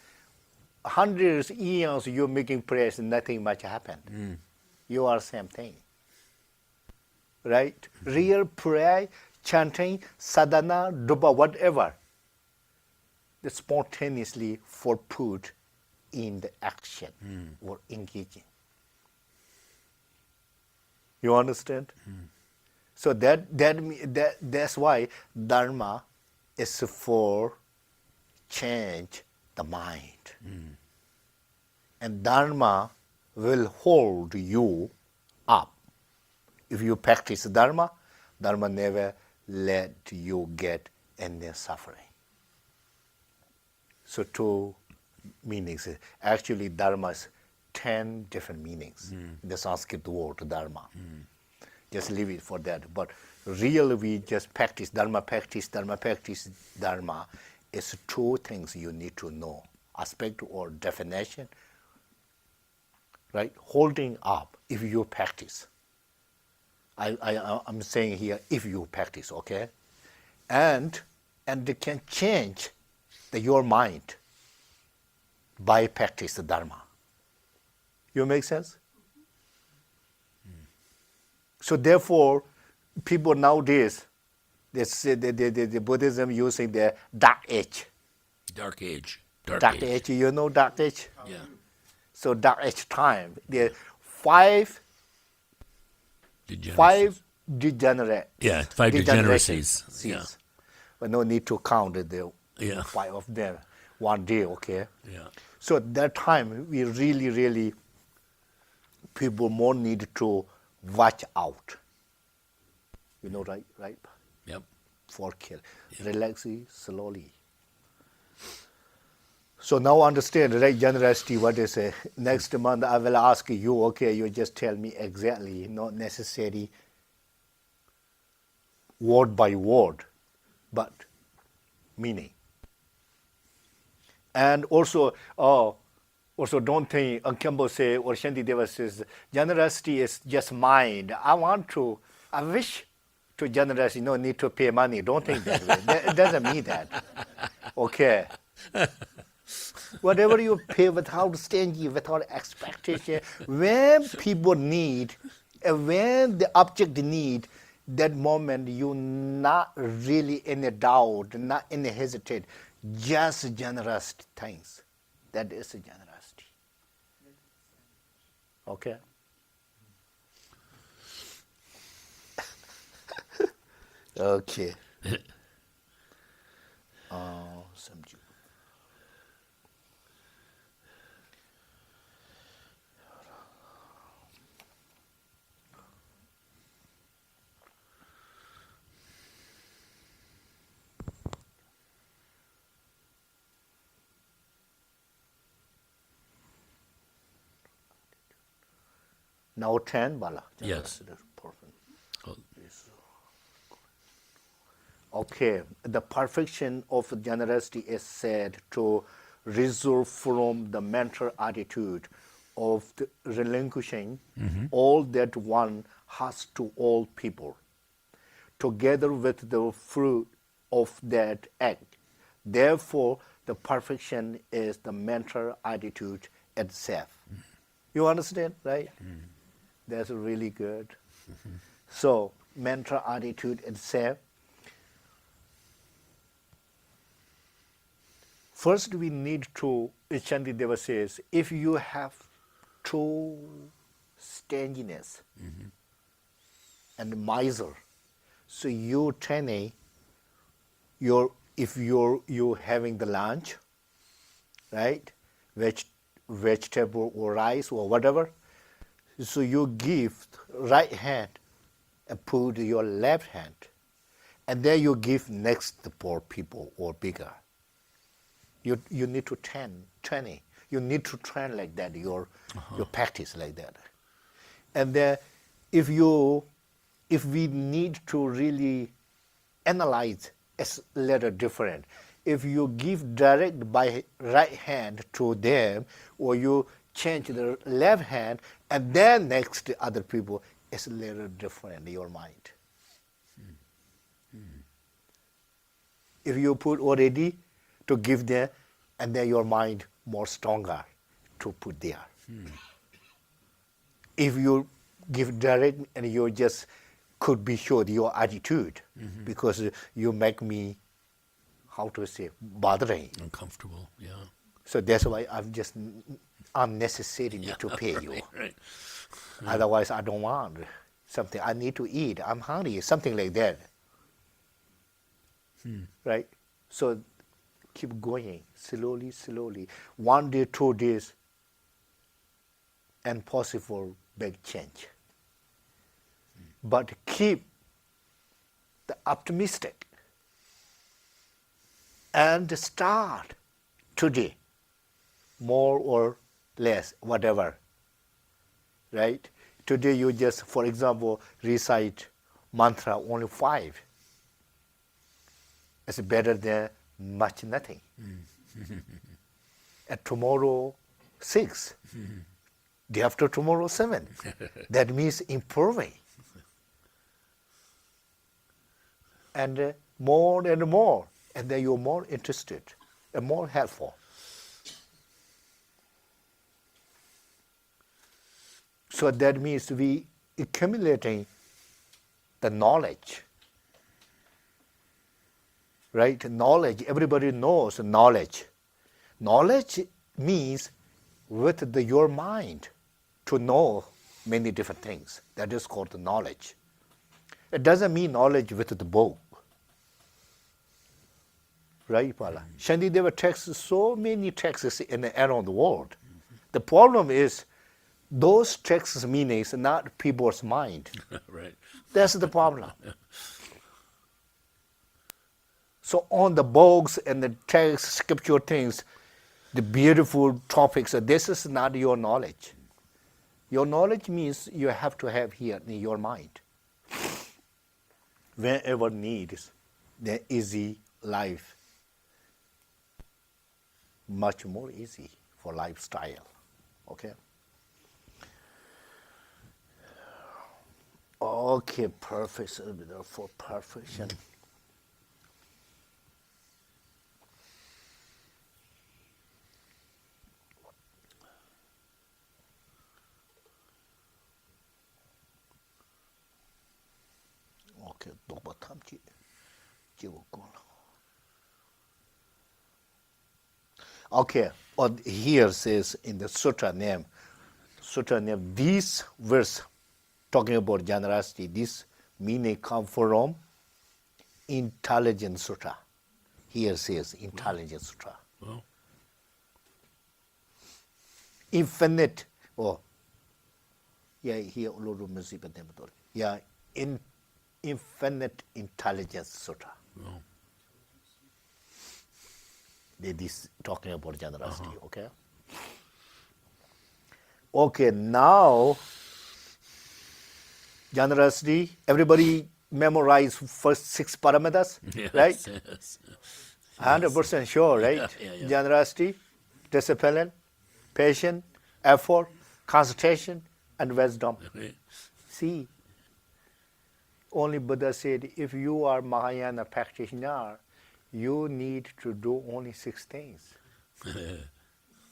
[SPEAKER 5] Hundreds years you're making prayers, nothing much happened. You are same thing. Right? Real prayer, chanting, sadhana, dupa, whatever. The spontaneously for put in the action or engaging. You understand? So that's why Dharma is for change the mind. And Dharma will hold you up. If you practice Dharma, Dharma never let you get any suffering. So two meanings. Actually, Dharma is 10 different meanings. The Sanskrit word Dharma. Just leave it for that. But really, we just practice Dharma, Dharma is two things you need to know. Aspect or definition, right? Holding up, if you practice. I'm saying here, if you practice, okay? And they can change your mind by practice Dharma. You make sense? So therefore, people nowadays, they say the Buddhism using the dark age.
[SPEAKER 6] Dark age.
[SPEAKER 5] Dark age, you know dark age?
[SPEAKER 6] Yeah.
[SPEAKER 5] So dark age time, there are five degenerate.
[SPEAKER 6] Yeah, 5 degeneracies. Yeah.
[SPEAKER 5] But no need to count the
[SPEAKER 6] Yeah.
[SPEAKER 5] 5 of them one day, okay?
[SPEAKER 6] Yeah.
[SPEAKER 5] So at that time, we really, people more need to watch out. You know, right?
[SPEAKER 6] Yep.
[SPEAKER 5] For kill. Relax slowly. So now understand, right, generosity, what is it? Next month I will ask you, okay, you just tell me exactly, not necessary word by word, but meaning. And also don't think Khenpo say or Shantideva says generosity is just mind. I wish to generosity, no need to pay money. Don't think that way. It doesn't mean that. Okay. Whatever you pay without stingy, without expectation, when people need, and when the object need, that moment you not really in a doubt, not in a hesitate, just generous things. That is a generosity. Okay? Okay. समझो. Now 10, Bala.
[SPEAKER 6] Yes.
[SPEAKER 5] Perfect.
[SPEAKER 6] Oh,
[SPEAKER 5] Okay, the perfection of generosity is said to result from the mental attitude of the relinquishing all that one has to all people, together with the fruit of that act. Therefore, the perfection is the mental attitude itself. You understand, right? That's really good. So, mental attitude itself. First, we need to, Shantideva says, if you have true stinginess and miser, so you training if you're having the lunch, right, vegetable or rice or whatever, so you give right hand and put your left hand, and then you give next the poor people or bigger. You need to train. You need to train like that. Your practice like that. And then if we need to really analyze, it's a little different. If you give direct by right hand to them, or you change the left hand and then next to other people, it's a little different in your mind. If you put already to give them, and then your mind more stronger to put there. If you give direct and you just could be sure your attitude, because you make me, how to say, bothering.
[SPEAKER 6] uncomfortable, yeah.
[SPEAKER 5] So that's why I'm just unnecessary need to pay you.
[SPEAKER 6] Right.
[SPEAKER 5] Otherwise, I don't want something. I need to eat. I'm hungry. Something like that. Right? So keep going slowly, slowly. 1 day, 2 days, and possible big change. But keep the optimistic and start today, more or less, whatever. Right? Today you just, for example, recite mantra only 5. It's better than much nothing. And tomorrow 6. Day after tomorrow 7. That means improving. And more and more. And then you're more interested and more helpful. So that means we accumulating the knowledge. Right? Knowledge, everybody knows knowledge. Knowledge means with your mind to know many different things. That is called knowledge. It doesn't mean knowledge with the book. Right, Pala? Shantideva texts so many texts around the world. The problem is those texts meanings not people's mind.
[SPEAKER 6] Right.
[SPEAKER 5] That's the problem. So on the books and the text, scripture things, the beautiful topics, this is not your knowledge. Your knowledge means you have to have here in your mind. whenever needs, the easy life, much more easy for lifestyle. Okay? Okay, perfect. For perfection. Okay, doba tamchi. Okay, here says in the sutra name, this verse talking about generosity, this meaning come from intelligent sutra. Here says intelligent sutra.
[SPEAKER 6] Well,
[SPEAKER 5] Infinite, here infinite intelligence sutra.
[SPEAKER 6] well,
[SPEAKER 5] This talking about generosity, okay? Okay, now generosity, everybody memorize first 6 parameters,
[SPEAKER 6] yes,
[SPEAKER 5] right?
[SPEAKER 6] yes.
[SPEAKER 5] 100% sure, right?
[SPEAKER 6] Yeah.
[SPEAKER 5] Generosity, discipline, patience, effort, concentration, and wisdom.
[SPEAKER 6] Right.
[SPEAKER 5] See, only Buddha said, if you are Mahayana practitioner, you need to do only 6 things.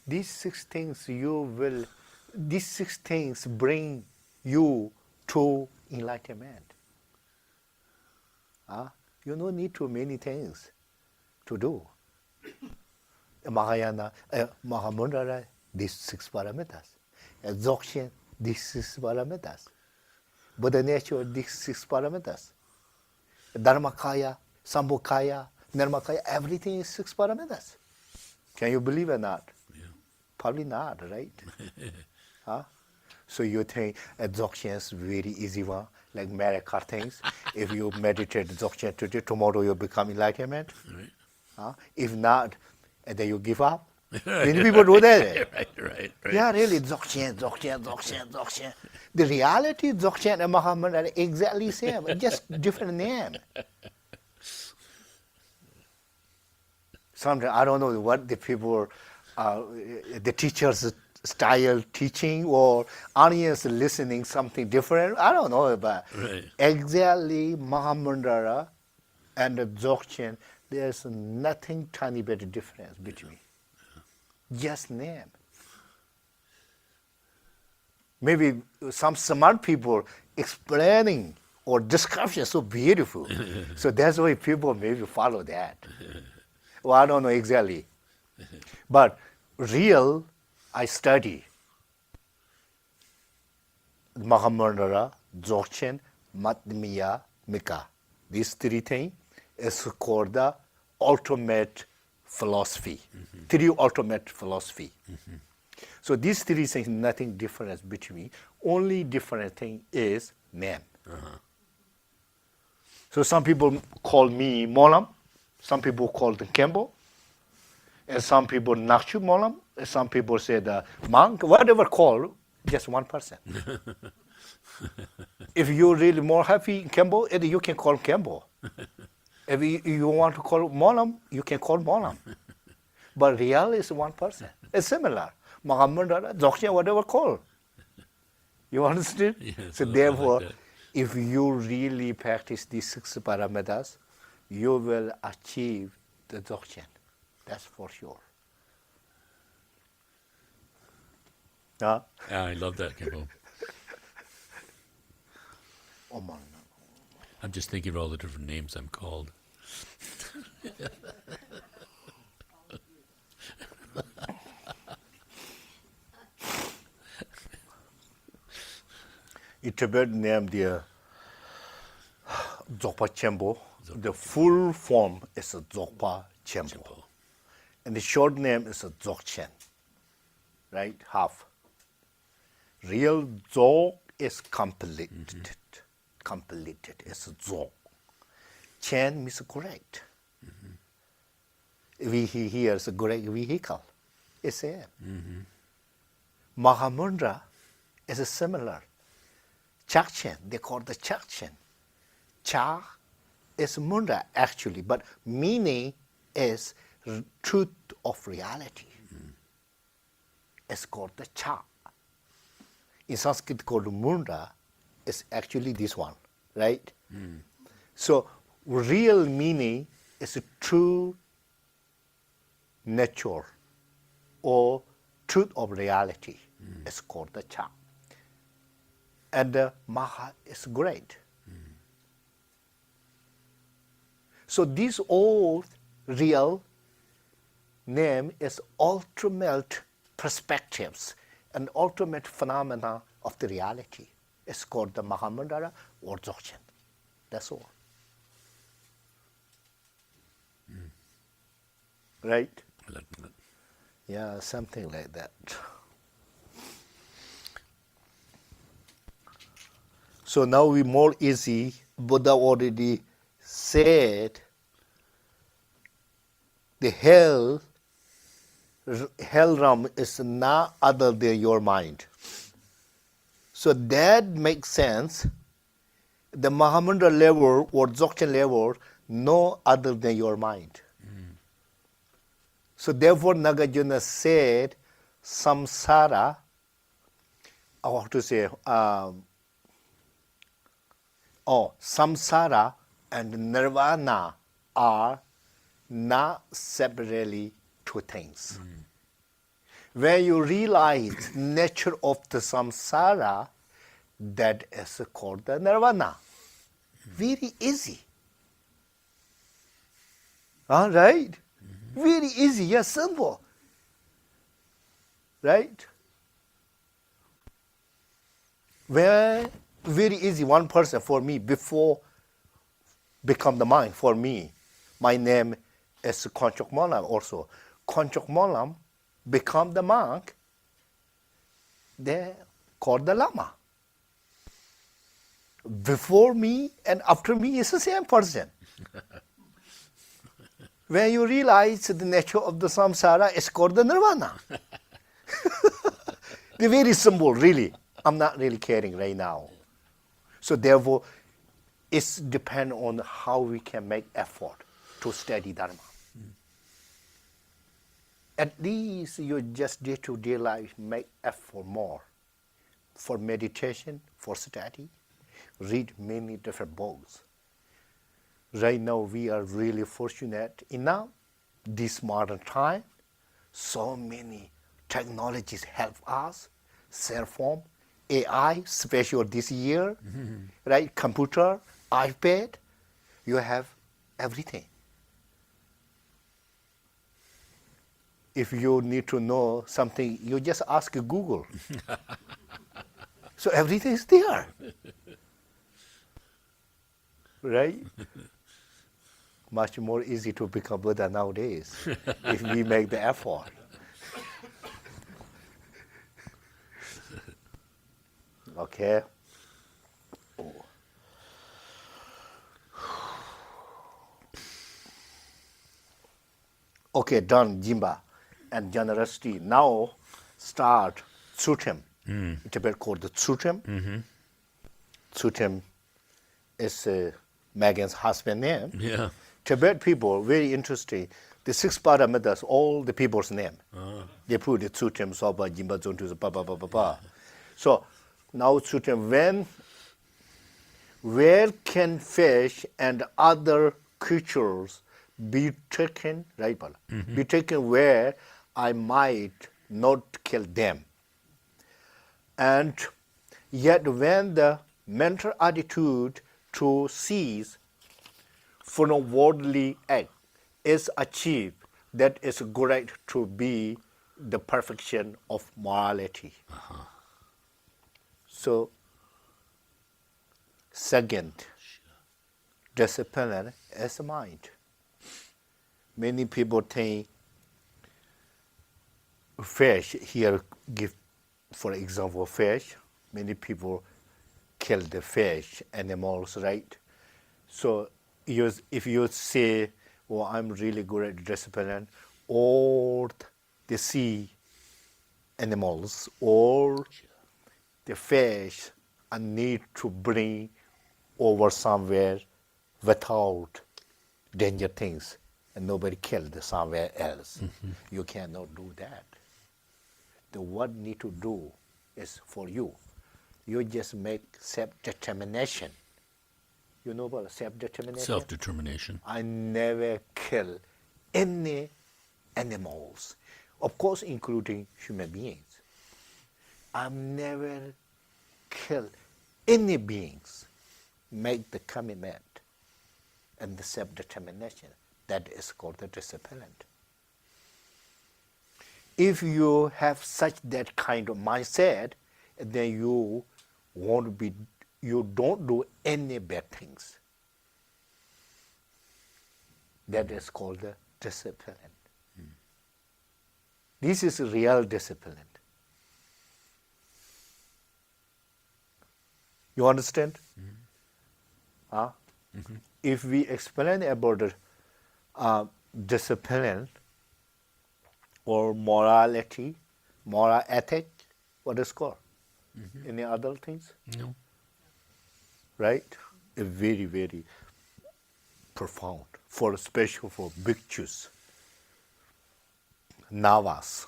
[SPEAKER 5] These 6 things bring you to enlightenment. You don't need too many things to do. Mahayana, Mahamudra, these 6 parameters. Dzogchen, these 6 parameters. Buddha nature, these 6 parameters. Dharmakaya, Sambhokaya, Nirmakaya, everything is 6 parameters. Can you believe it or not?
[SPEAKER 6] Yeah.
[SPEAKER 5] Probably not, right? So you think Dzogchen is very easy one, like Marikar things. If you meditate Dzogchen today, tomorrow you become enlightenment.
[SPEAKER 6] Right.
[SPEAKER 5] If not, then you give up. Many people do that.
[SPEAKER 6] Right.
[SPEAKER 5] Yeah, really, Dzogchen. The reality, Dzogchen and Muhammad are exactly same, just different name. Sometimes I don't know what the people, the teachers' style teaching or audience listening something different. I don't know, but exactly Mahamudra and the Dzogchen, there's nothing tiny bit difference between. Just name. Maybe some smart people explaining or description so beautiful. So that's why people maybe follow that. Well, I don't know exactly. But real, I study Mahamudra, Dzogchen, Matmiya, Mika. These 3 things is called the ultimate philosophy. 3 ultimate philosophy. So these 3 things, nothing difference between. Only different thing is name. So some people call me Molam, some people call the Khenpo, and some people Nakshu Molam, and some people say the monk, whatever call, just one person. If you're really more happy in Khenpo, you can call Khenpo. If you want to call Molam, you can call Molam. But real is one person. It's similar. Mahamudra, Dzogchen, whatever call. You understand?
[SPEAKER 6] Yes,
[SPEAKER 5] So
[SPEAKER 6] I
[SPEAKER 5] therefore,
[SPEAKER 6] like that.
[SPEAKER 5] if you really practice these 6 parameters, you will achieve the Dzogchen. That's for sure.
[SPEAKER 6] Yeah, I love that, Khenpo.
[SPEAKER 5] Oh man.
[SPEAKER 6] I'm just thinking of all the different names I'm called.
[SPEAKER 5] In Tibetan name, the Dzogpa Khenpo. The full form is a Dzogpa Khenpo. And the short name is a Dzogchen. Right? Half. Real Dzog is completed. Completed. It's a Dzog. Chen means correct. Here is a correct vehicle. It's same. Mahamudra is a similar. Chakchen, they call the Chakchen. Cha is munda actually, but meaning is truth of reality. It's called the cha. In Sanskrit called munda is actually this one, right? So real meaning is a true nature or truth of reality. It's called the cha. And the maha is great. So this old real name is ultimate perspectives and ultimate phenomena of the reality. It's called the Mahamandala or Dzogchen. That's all. Right? Yeah, something like that. So now we more easy. Buddha already said the hell realm is not other than your mind. So that makes sense. The Mahamudra level or Dzogchen level, no other than your mind. So therefore Nagarjuna said samsara, or how to say, samsara and nirvana are not separately two things. When you realize nature of the samsara, that is called the nirvana. Very easy. All right? Very easy, yes, simple. Right? When very easy, one person for me before become the mind for me. My name is Khenpo Molam also. Khenpo Molam become the monk, they called the Lama. Before me and after me is the same person. When you realize the nature of the samsara, it's called the nirvana. They're very simple, really. I'm not really caring right now. So therefore, it depends on how we can make effort to study Dharma. At least you just day-to-day life make effort more for meditation, for study, read many different books. Right now we are really fortunate enough, this modern time, so many technologies help us, cell phone, AI, especially this year, right? Computer, iPad, you have everything. If you need to know something, you just ask Google. So everything is there. Right? Much more easy to become Buddha nowadays if we make the effort. Okay? Oh. Okay, done, Jimba and generosity. Now start Tsutem. It's a bit called the Tsutem. Tsutem is Megan's husband name.
[SPEAKER 6] Yeah.
[SPEAKER 5] Tibet people, very interesting. The 6 paramitas, all the people's name. They put the Tsutem, Soba, Jimba, Zontu, ba ba ba ba ba. So now Tsutem, where can fish and other creatures be taken, right, Bala? Be taken where I might not kill them. And yet when the mental attitude to cease from a worldly act is achieved, that is great to be the perfection of morality. So, second, discipline is mind. Many people think fish, here give for example fish, many people kill the fish, animals, right? So if you say, well, I'm really good at discipline, or the sea animals, or the fish, I need to bring over somewhere without danger things and nobody killed somewhere else. You cannot do that. The what need to do is for you. You just make self-determination. You know about self-determination?
[SPEAKER 6] Self-determination.
[SPEAKER 5] I never kill any animals, of course including human beings. I've never killed any beings. Make the commitment and the self-determination. That is called the discipline. If you have such that kind of mindset, then you don't do any bad things. That is called the discipline. This is real discipline. You understand? If we explain about the discipline or morality, moral ethic, what is called? Any other things?
[SPEAKER 6] No.
[SPEAKER 5] Right? Very, very profound. Especially for bhikkhus, navas.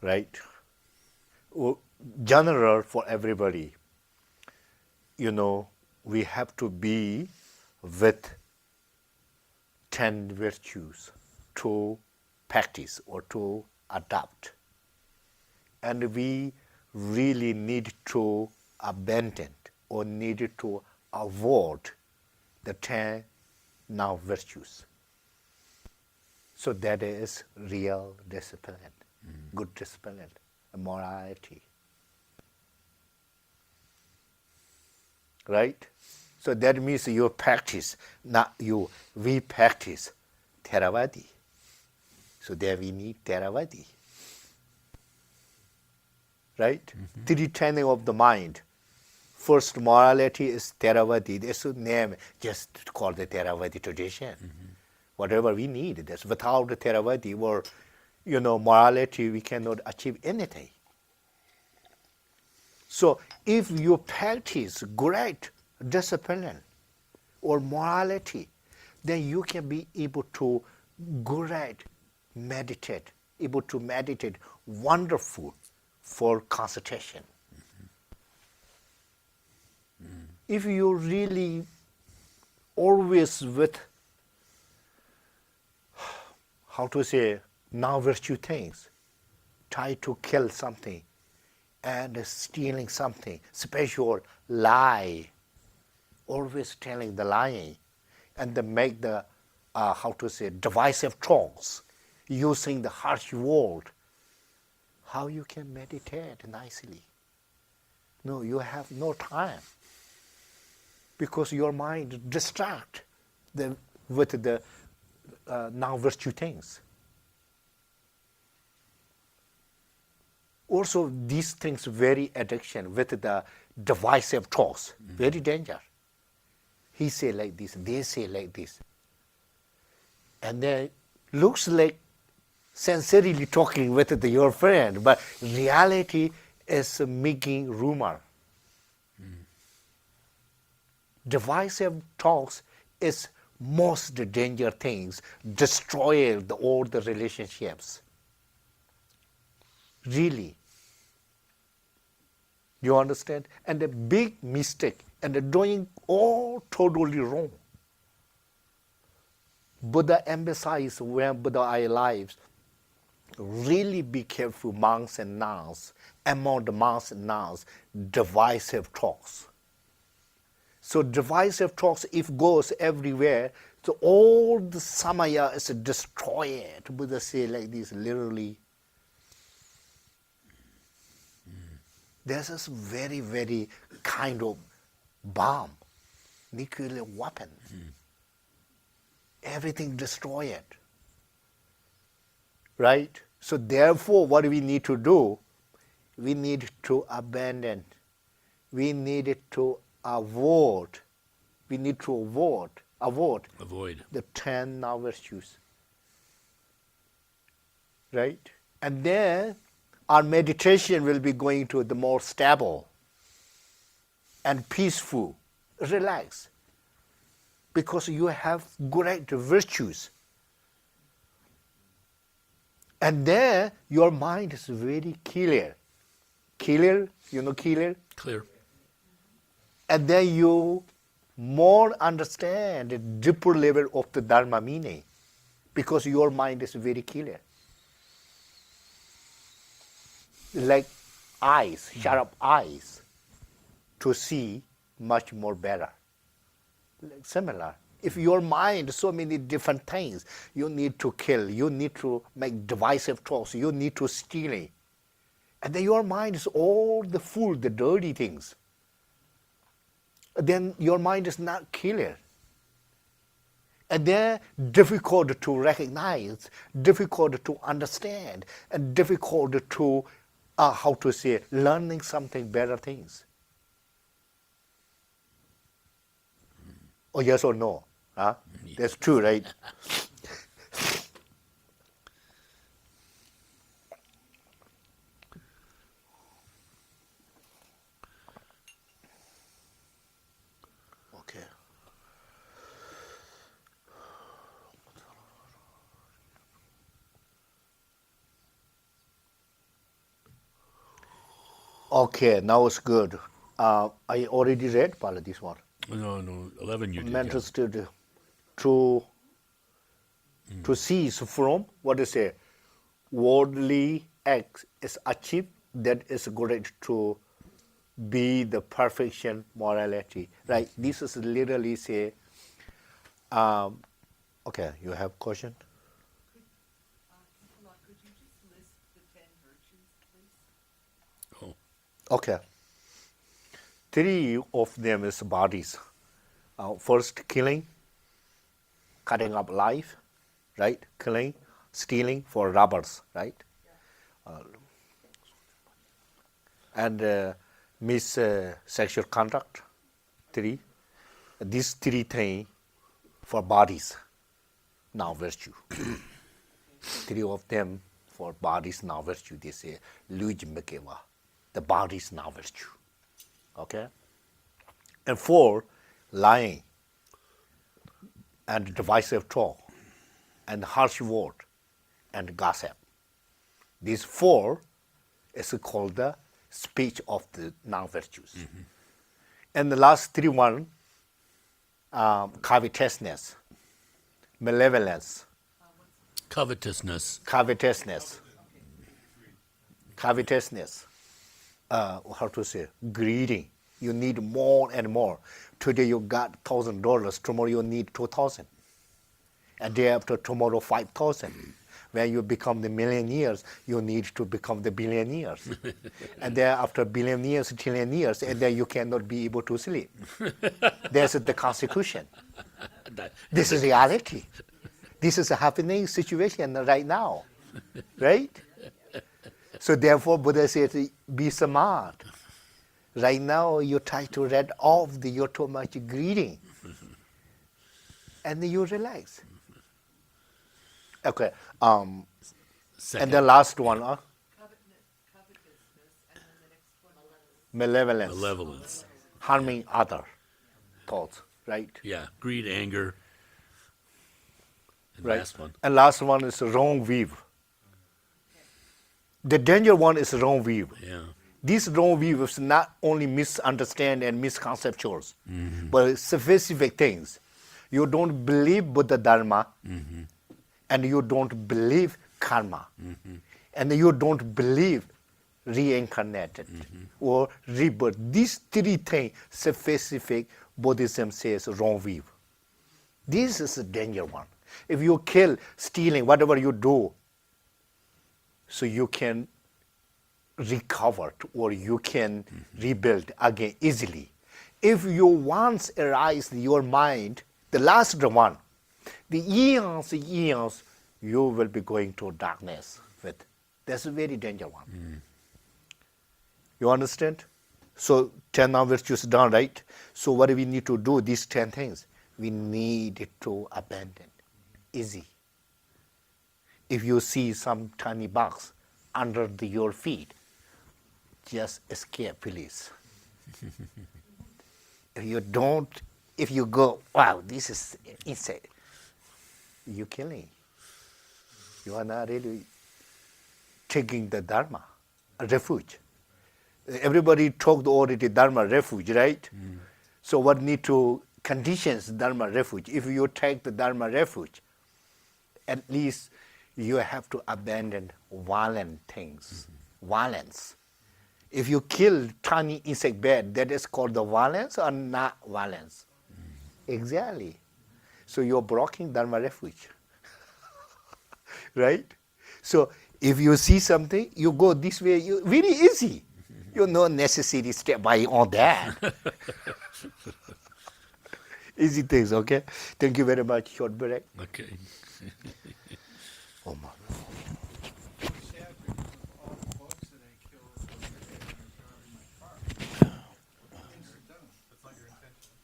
[SPEAKER 5] Right? General for everybody. We have to be with 10 virtues to practice or to adopt. And we really need to abandon or need to avoid the 10 now virtues. So that is real discipline, good discipline, morality. Right? So that means you practice, not you, we practice Theravadi. So there we need Theravadi. Right? Three training of the mind. First, morality is Theravadi. That's the name, just call the Theravadi tradition. Whatever we need. That's without the Theravadi or, morality, we cannot achieve anything. So if you practice great discipline or morality, then you can be able to meditate wonderful for concentration. If you really always with, non-virtue things, try to kill something, and stealing something, special lie, always telling the lying, and then make the, divisive talks, using the harsh word, how you can meditate nicely? No, you have no time, because your mind distract with the non-virtue things. Also, these things very addiction with the divisive talks, very danger. He say like this, they say like this. And then looks like sincerely talking with your friend, but reality is making rumor. Divisive talks is most danger things, destroy all the relationships. Really. You understand? And a big mistake, and doing all totally wrong. Buddha emphasized when Buddha lives, really be careful, monks and nuns, among the monks and nuns, divisive talks. So divisive talks, if goes everywhere, so all the samaya is destroyed. Buddha say like this, literally. This is very, very kind of bomb, nuclear weapon. Everything destroyed. Right? So therefore, what we need to do, we need to abandon. We need to avoid. We need to avoid the 10 now virtues. Right? And then our meditation will be going to the more stable and peaceful relax. Because you have great virtues. And then your mind is very clear. Clear, you know clear?
[SPEAKER 6] Clear.
[SPEAKER 5] And then you more understand the deeper level of the Dharma meaning. Because your mind is very clear. Like eyes, sharp eyes, to see much more better. Like similar. If your mind so many different things, you need to kill, you need to make divisive thoughts, you need to stealing. And then your mind is all the full, the dirty things. Then your mind is not clear. And then difficult to recognize, difficult to understand, and difficult to, learning something better things. Oh, yes or no? Huh? That's true, right? Okay. Okay, now it's good. I already read part of this one.
[SPEAKER 6] No, 11 you did.
[SPEAKER 5] Mental
[SPEAKER 6] Yeah.
[SPEAKER 5] state to cease from what is a worldly act is achieved, that is great to be the perfection morality. Right? This is literally say. Okay, you have question?
[SPEAKER 3] Khenpo, could you just list the 10 virtues, please?
[SPEAKER 6] Oh,
[SPEAKER 5] Okay. 3 of them is bodies. First, killing, cutting up life, right? Killing, stealing for robbers, right? And sexual conduct, 3. These 3 things for bodies, now virtue. 3 of them for bodies, now virtue. They say, Luj Mekeva, the bodies, now virtue. Okay? And 4, lying and divisive talk and harsh word and gossip. These 4 is called the speech of the non-virtues. And the last 3 one, covetousness, malevolence,
[SPEAKER 6] covetousness.
[SPEAKER 5] How to say, greedy. You need more and more. Today you got $1,000, tomorrow you need 2,000. And day after tomorrow 5,000. When you become the millionaires, you need to become the billionaires. And then after billionaires, trillionaires, and then you cannot be able to sleep. That's the consequence. This is reality. This is a happening situation right now. Right? So therefore Buddha says, be smart. Right now you try to rid off your too much greedy. And you relax. Okay.
[SPEAKER 6] Second.
[SPEAKER 5] And the last one,
[SPEAKER 3] Covetousness, and then the next one.
[SPEAKER 5] malevolence.
[SPEAKER 6] Malevolence.
[SPEAKER 5] Harming other thoughts, right?
[SPEAKER 6] Yeah, greed, anger. And
[SPEAKER 5] Right.
[SPEAKER 6] last one.
[SPEAKER 5] And last one is wrong view. The danger one is wrong view.
[SPEAKER 6] Yeah.
[SPEAKER 5] These wrong views not only misunderstand and misconceptuals, but specific things. You don't believe Buddha Dharma, and you don't believe karma, and you don't believe reincarnated or rebirth. These 3 things specific Buddhism says wrong view. This is a danger one. If you kill, stealing, whatever you do, so you can recover or you can rebuild again easily. If you once arise your mind, the last one, the eons, you will be going to darkness with. That's a very dangerous one. You understand? So 10 now virtues done, right? So what do we need to do? These 10 things. We need to abandon. Easy. If you see some tiny box under your feet, just escape, please. If you don't, if you go, wow, this is insect, you're killing. You are not really taking the Dharma, a refuge. Everybody talked already Dharma refuge, right? So what need to conditions Dharma refuge? If you take the Dharma refuge, at least you have to abandon violent things, violence. If you kill tiny insect bed, that is called the violence or not violence? Exactly. So you're blocking Dharma refuge, right? So if you see something, you go this way, you very easy. You no necessary step by on that. Easy things, okay? Thank you very much. Short break.
[SPEAKER 6] Okay.
[SPEAKER 5] Oh my.
[SPEAKER 4] Sad because of all the bugs that I killed in my car. Accidental. That's not your intention.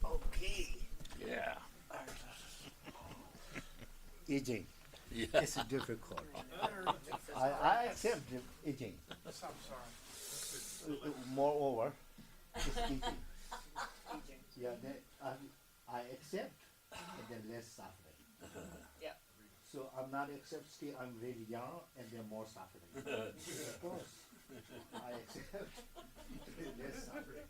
[SPEAKER 5] Okay.
[SPEAKER 6] Yeah.
[SPEAKER 5] Aging.
[SPEAKER 6] Yeah.
[SPEAKER 5] It's difficult. I accept aging.
[SPEAKER 4] I'm sorry.
[SPEAKER 5] Moreover, it's aging. Yeah, then I accept, and then less suffering.
[SPEAKER 3] Yeah.
[SPEAKER 5] So I'm not accept still I'm really young and then more suffering. Of course, I accept less suffering.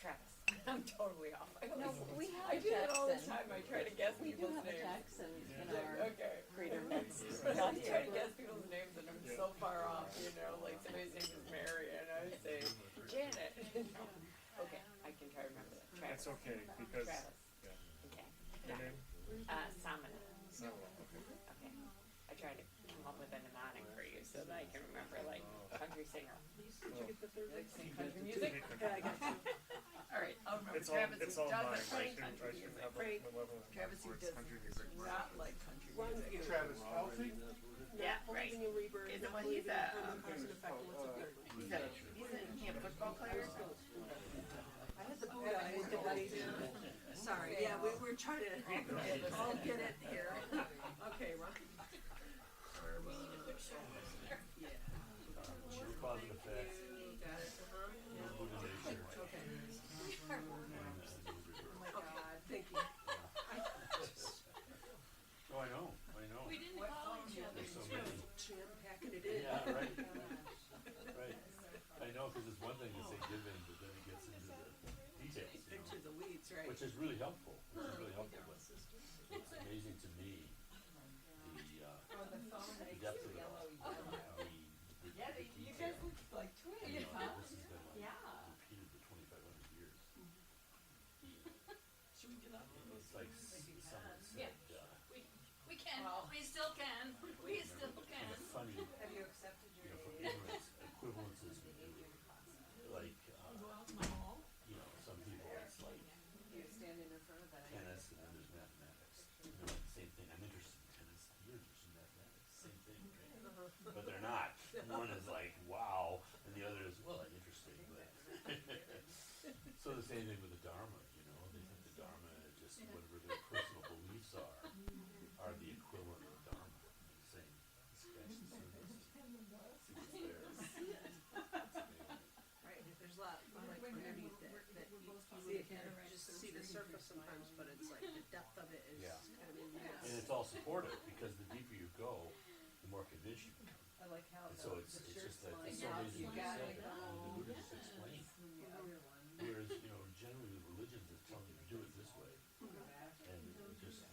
[SPEAKER 3] Travis. I'm totally off. I
[SPEAKER 7] No, we have
[SPEAKER 3] I
[SPEAKER 7] a
[SPEAKER 3] do that all the
[SPEAKER 7] Jackson.
[SPEAKER 3] time. I try to guess
[SPEAKER 7] We do
[SPEAKER 3] people's
[SPEAKER 7] have a
[SPEAKER 3] names.
[SPEAKER 7] Jackson in
[SPEAKER 3] Like,
[SPEAKER 7] our
[SPEAKER 3] okay.
[SPEAKER 7] breeder mix.
[SPEAKER 3] But I try to guess people's names and I'm so far off, you know, like somebody's name is Mary and I would say Janet. Okay, I can try to remember that. Travis.
[SPEAKER 4] That's okay, because,
[SPEAKER 3] Travis.
[SPEAKER 4] yeah.
[SPEAKER 3] Okay.
[SPEAKER 4] Your name?
[SPEAKER 3] Samana.
[SPEAKER 4] So,
[SPEAKER 3] Okay. I try to come up with a mnemonic for you so that I can remember like country singer. You like to sing country music?
[SPEAKER 2] Yeah, I got you.
[SPEAKER 3] All right, I'll remember
[SPEAKER 4] it's all,
[SPEAKER 3] Travis
[SPEAKER 4] it's
[SPEAKER 3] who
[SPEAKER 4] all
[SPEAKER 3] doesn't
[SPEAKER 4] mine.
[SPEAKER 3] like
[SPEAKER 4] I
[SPEAKER 3] country
[SPEAKER 4] should
[SPEAKER 3] music.
[SPEAKER 4] have
[SPEAKER 3] Frank,
[SPEAKER 4] a level of
[SPEAKER 3] Travis who
[SPEAKER 4] words,
[SPEAKER 3] does
[SPEAKER 4] country music.
[SPEAKER 3] not like country music.
[SPEAKER 4] Travis Alfie?
[SPEAKER 3] Yeah, right.
[SPEAKER 2] Believing in rebirth,
[SPEAKER 3] Is it
[SPEAKER 2] not
[SPEAKER 3] what he's
[SPEAKER 2] believing
[SPEAKER 3] a,
[SPEAKER 2] in cause and effect and what's a
[SPEAKER 3] he's a football player?
[SPEAKER 2] I had the Buddha in debate. Sorry, yeah, we're trying to all get it here. Okay, Ron.
[SPEAKER 6] Cause and effect.
[SPEAKER 2] Got it, Okay. Oh my God, thank you.
[SPEAKER 6] Oh, I know.
[SPEAKER 7] We didn't call each other.
[SPEAKER 6] There's so many.
[SPEAKER 2] Jam packing it in.
[SPEAKER 6] Yeah, right. Right. I know, because it's one thing to say given, but then it gets into the details, you know,
[SPEAKER 2] Into the weeds, right?
[SPEAKER 6] which is really helpful. Which is really helpful. But it's amazing to me the depth of it all.
[SPEAKER 3] Yeah, you guys look like twins,
[SPEAKER 6] You know,
[SPEAKER 3] huh?
[SPEAKER 6] this has been like
[SPEAKER 3] Yeah.
[SPEAKER 6] repeated for 2,500 years.
[SPEAKER 7] Should we get up?
[SPEAKER 6] It's like someone said,
[SPEAKER 7] We can, we still can, we still can.
[SPEAKER 6] it's funny,
[SPEAKER 3] Have you accepted your
[SPEAKER 6] you know, for ignorance, equivalences we do. Like,
[SPEAKER 7] Go out in the hall.
[SPEAKER 6] you know, some people it's like
[SPEAKER 3] You're standing in front of that.
[SPEAKER 6] tennis and then there's mathematics. You know, like the same thing. I'm interested in tennis, you're interested in mathematics, same thing. Right? But they're not. One is like, wow, and the other is, well, interesting, but. So the same thing with the Dharma, you know, they think the Dharma is just whatever their personal beliefs are the equivalent of the Dharma. Saying, scratch the surface. See what's there.
[SPEAKER 2] Right, there's a lot, like underneath it, that you just see the surface sometimes, but it's like the depth of it is
[SPEAKER 6] Yeah.
[SPEAKER 2] kind of immense.
[SPEAKER 6] And it's all supportive because the deeper you go, the more convinced you become.
[SPEAKER 3] I like how
[SPEAKER 6] And so it's just that it's so
[SPEAKER 3] out.
[SPEAKER 6] amazing
[SPEAKER 3] You
[SPEAKER 6] what you
[SPEAKER 3] got
[SPEAKER 6] said
[SPEAKER 3] it.
[SPEAKER 6] that. The Buddha just explained.
[SPEAKER 3] the other one.
[SPEAKER 6] Whereas, you know, generally the religions is telling you to do it this way. And you just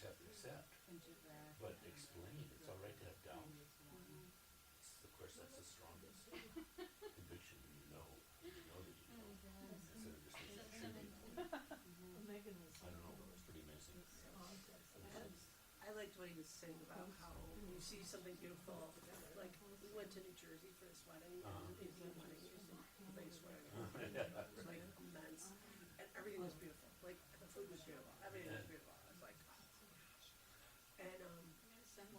[SPEAKER 6] have to accept. But explain, it's all right to have doubt. Of course, that's the strongest conviction when you know that you know. Instead of just thinking it should be known.
[SPEAKER 7] Megan was.
[SPEAKER 6] I don't know, it's pretty amazing.
[SPEAKER 2] I liked what he was saying about how when you see something beautiful, like we went to New Jersey for this wedding, and Indian wedding, it was the biggest wedding. It was like immense, and everything was beautiful. Like the food was beautiful, everything was beautiful. I was like, oh my gosh. And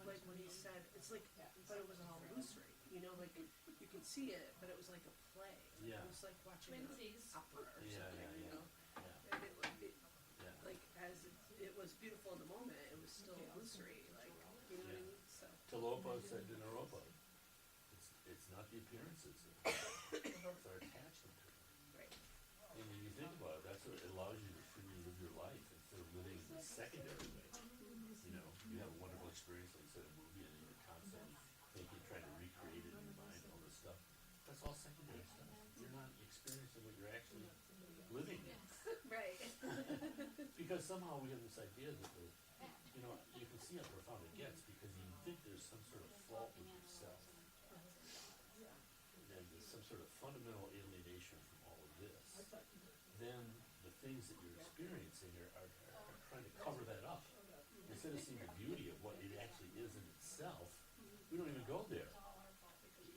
[SPEAKER 2] like when he said, it's like
[SPEAKER 1] but it was all illusory, you know, like, you could see it, but it was like a play.
[SPEAKER 6] Yeah.
[SPEAKER 1] It was like watching an
[SPEAKER 7] Twinsies.
[SPEAKER 1] opera or
[SPEAKER 6] Yeah,
[SPEAKER 1] something,
[SPEAKER 6] yeah,
[SPEAKER 1] you
[SPEAKER 6] yeah.
[SPEAKER 1] know?
[SPEAKER 6] Yeah.
[SPEAKER 1] And it would be,
[SPEAKER 6] Yeah.
[SPEAKER 1] like, as it was beautiful in the moment, it was still illusory, like, you know what I
[SPEAKER 6] Yeah.
[SPEAKER 1] mean? So,
[SPEAKER 6] Talopa said to Naropa, it's not the appearances, it's our attachment to them.
[SPEAKER 1] right.
[SPEAKER 6] And when you think about it, that's what it allows you to freely live your life instead of living the secondary way. You know, you have a wonderful experience, like you said, a movie, and you're constantly thinking, trying to recreate it in your mind, all this stuff. That's all secondary stuff. You're not experiencing what you're actually living in.
[SPEAKER 1] Right.
[SPEAKER 6] Because somehow we have this idea that you know, you can see how profound it gets because you think there's some sort of fault with yourself. And there's some sort of fundamental alienation from all of this. Then the things that you're experiencing are trying to cover that up. Instead of seeing the beauty of what it actually is in itself, we don't even go there.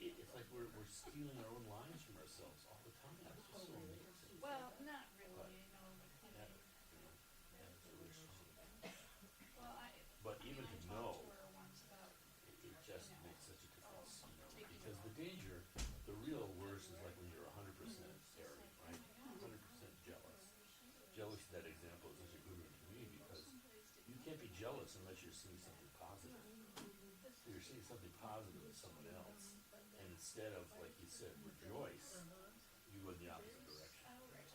[SPEAKER 6] It's like we're stealing our own lives from ourselves all the time. It's just so amazing.
[SPEAKER 7] Well, not really, you know,
[SPEAKER 6] Yeah, you know, yeah, it's really strong.
[SPEAKER 7] well,
[SPEAKER 6] But even to know,
[SPEAKER 7] talked to her once about,
[SPEAKER 6] it just makes such a difference, you know, because the danger, the real worst is like when you're 100% arrogant, right? 100% jealous. Jealousy, that example, is such a good one to me because you can't be jealous unless you're seeing something positive. So you're seeing something positive in someone else, and instead of, like you said, rejoice, you go in the opposite direction.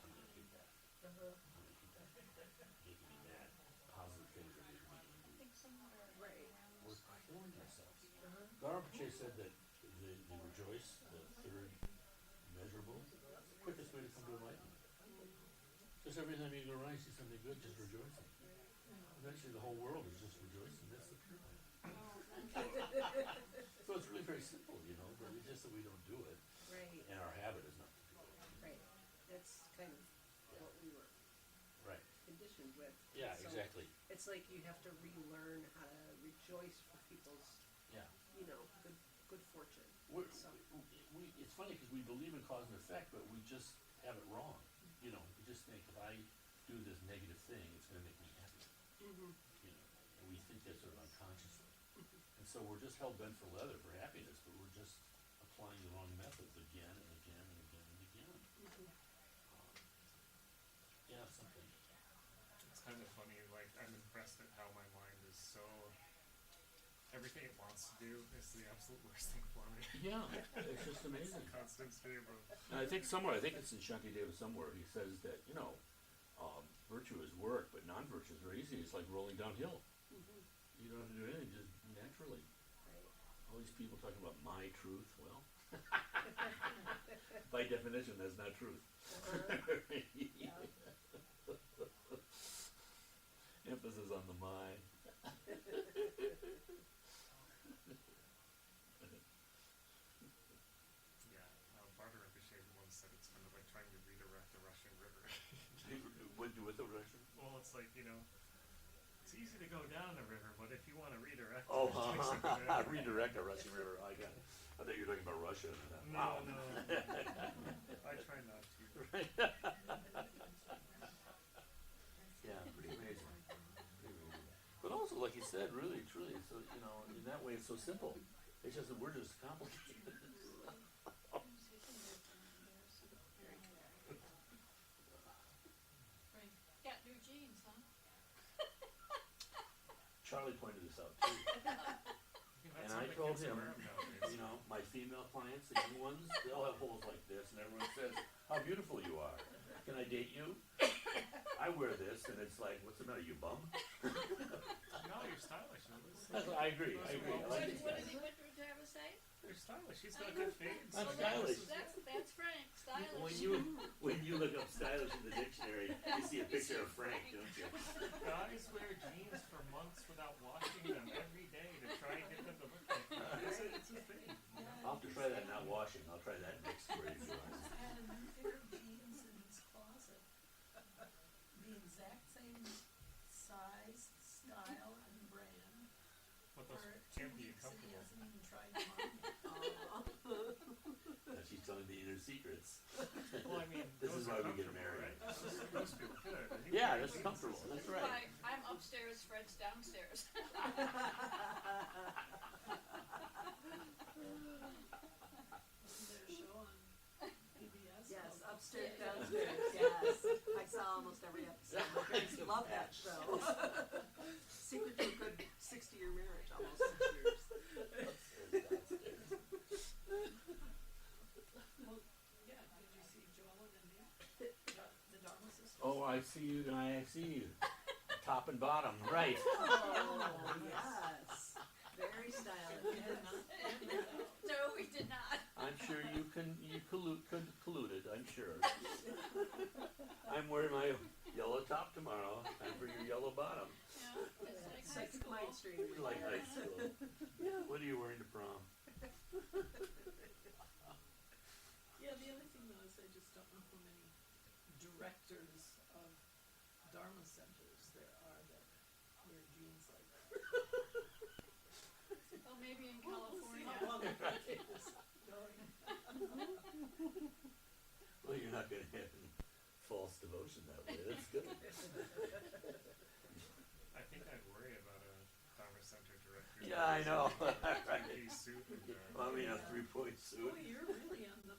[SPEAKER 6] I'm gonna hate that. I'm gonna hate that. Making me mad. Positive things are making me
[SPEAKER 7] I
[SPEAKER 6] angry.
[SPEAKER 7] think somewhere
[SPEAKER 1] Right.
[SPEAKER 7] around
[SPEAKER 6] We're
[SPEAKER 7] this time.
[SPEAKER 6] killing ourselves. Garpache said that the rejoice, the third measurable, quickest way to come to enlightenment. Just every time you go around, you see something good, just rejoicing. Eventually the whole world is just rejoicing. That's the pure way. So it's really very simple, you know, but it's just that we don't do it,
[SPEAKER 1] Right,
[SPEAKER 6] and our habit is not to do it.
[SPEAKER 1] right. That's kind of what we were
[SPEAKER 6] Right.
[SPEAKER 1] conditioned with.
[SPEAKER 6] Yeah,
[SPEAKER 1] So
[SPEAKER 6] exactly.
[SPEAKER 1] It's like you have to relearn how to rejoice for people's,
[SPEAKER 6] Yeah.
[SPEAKER 1] you know, good fortune. So,
[SPEAKER 6] It's funny because we believe in cause and effect, but we just have it wrong. You know, we just think if I do this negative thing, it's going to make me happy. You know, and we think that sort of unconsciously. And so we're just hell bent for leather for happiness, but we're just applying the wrong methods again and again and again and again. Yeah, something.
[SPEAKER 8] It's kind of funny, like, I'm impressed at how my mind is so, everything it wants to do is the absolute worst thing for me.
[SPEAKER 6] Yeah, it's just amazing.
[SPEAKER 8] Constant stream of,
[SPEAKER 6] And I think it's in Shantideva somewhere, he says that, you know, virtue is work, but non-virtue is very easy. It's like rolling downhill. You don't have to do anything, just naturally. All these people talking about my truth, well, by definition, that's not truth. Emphasis on the my.
[SPEAKER 8] yeah, Barbara Ricochet once said it's kind of like trying to redirect a Russian river.
[SPEAKER 6] What do with the direction?
[SPEAKER 8] Well, it's like, you know, it's easy to go down a river, but if you want to redirect
[SPEAKER 6] Oh,
[SPEAKER 8] it, it takes a bit.
[SPEAKER 6] redirect a Russian river. I got it. I thought you were talking about Russia.
[SPEAKER 8] No, no. I try not to.
[SPEAKER 6] Yeah, pretty amazing. But also, like you said, really, truly, so you know, in that way, it's so simple. It's just that we're just complicated.
[SPEAKER 7] Right. Got new jeans, huh?
[SPEAKER 6] Charlie pointed this out too.
[SPEAKER 8] That's
[SPEAKER 6] And I
[SPEAKER 8] what the
[SPEAKER 6] told
[SPEAKER 8] kids
[SPEAKER 6] him,
[SPEAKER 8] wear 'em nowadays.
[SPEAKER 6] you know, my female clients, the young ones, they all have holes like this, and everyone says, "How beautiful you are! Can I date you?" I wear this, and it's like, "What's the matter, you bum?"
[SPEAKER 8] No, you're stylish.
[SPEAKER 6] I agree. I like
[SPEAKER 7] What
[SPEAKER 6] these
[SPEAKER 7] did
[SPEAKER 6] guys.
[SPEAKER 7] what did Travis say?
[SPEAKER 8] You're stylish. She's got good fades.
[SPEAKER 6] I'm
[SPEAKER 7] Oh,
[SPEAKER 6] stylish.
[SPEAKER 7] That's Frank, stylish.
[SPEAKER 6] When you look up stylish in the dictionary, you see a picture of Frank, don't you?
[SPEAKER 8] Guys wear jeans for months without washing them every day to try and get them to look like that. It's a thing.
[SPEAKER 6] I'll have to try that, not washing. I'll try that next where you do it.
[SPEAKER 9] Had a new pair of jeans in his closet. The exact same size, style, and brand.
[SPEAKER 8] But those
[SPEAKER 9] For 2
[SPEAKER 8] can't be
[SPEAKER 9] weeks and he
[SPEAKER 8] comfortable.
[SPEAKER 9] hasn't even tried them on yet.
[SPEAKER 6] And she's telling the inner secrets.
[SPEAKER 8] Well, I mean,
[SPEAKER 6] This
[SPEAKER 8] those
[SPEAKER 6] is
[SPEAKER 8] are
[SPEAKER 6] why we get
[SPEAKER 8] comfortable,
[SPEAKER 6] married.
[SPEAKER 8] right? Those feel good. And you
[SPEAKER 6] Yeah,
[SPEAKER 8] wear
[SPEAKER 6] that's
[SPEAKER 8] jeans.
[SPEAKER 6] comfortable. That's right.
[SPEAKER 7] Hi, I'm upstairs, Fred's downstairs.
[SPEAKER 3] Downstairs, yes. I saw almost every episode. My parents love that show. Secret to a good 60-year marriage, almost 6 years.
[SPEAKER 9] Well, yeah, did you see Joel and India? The Dharma sisters?
[SPEAKER 6] Oh, I see you. I see you. Top and bottom, right?
[SPEAKER 3] Oh, yes. Very stylish.
[SPEAKER 7] No, we did not.
[SPEAKER 6] I'm sure you colluded. I'm sure. I'm wearing my yellow top tomorrow. Time for your yellow bottom.
[SPEAKER 7] Yeah, it's like high
[SPEAKER 3] Sixth
[SPEAKER 7] school.
[SPEAKER 3] Main Street.
[SPEAKER 6] Like high school. What are you wearing to prom?
[SPEAKER 9] Yeah, the other thing though is I just don't know how many directors of Dharma centers there are that wear jeans like that.
[SPEAKER 7] Well, maybe in California.
[SPEAKER 9] How long it is going.
[SPEAKER 6] Well, you're not going to have any false devotion that way. That's good.
[SPEAKER 8] I think I'd worry about a Dharma Center director.
[SPEAKER 6] Yeah, I know. Right.
[SPEAKER 8] Three-piece suit and,
[SPEAKER 6] Well, I mean, a 3-point suit.
[SPEAKER 9] Boy, you're really on the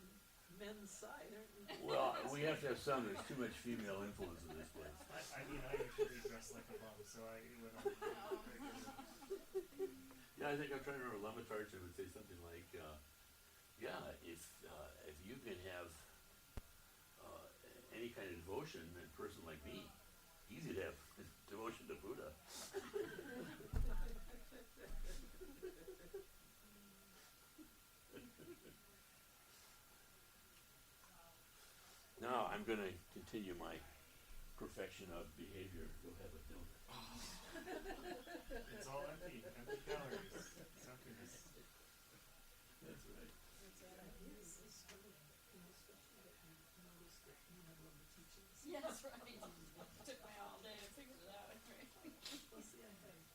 [SPEAKER 9] men's side, aren't you?
[SPEAKER 6] Well, we have to have some. There's too much female influence in this place.
[SPEAKER 8] I mean, I usually dress like a bum, so I would only
[SPEAKER 6] Yeah, I think I'm trying to remember Lamatarcha would say something like, yeah, if you can have any kind of devotion, a person like me, easy to have devotion to Buddha. Now I'm going to continue my perfection of behavior. Go have a donut.
[SPEAKER 8] It's all empty calories. It's emptiness.
[SPEAKER 6] That's right.
[SPEAKER 9] It's sort of, especially that you notice that you have all the teachings.
[SPEAKER 7] Yes, right. Took me all day to figure it out. Right?
[SPEAKER 9] Well, see, I have this.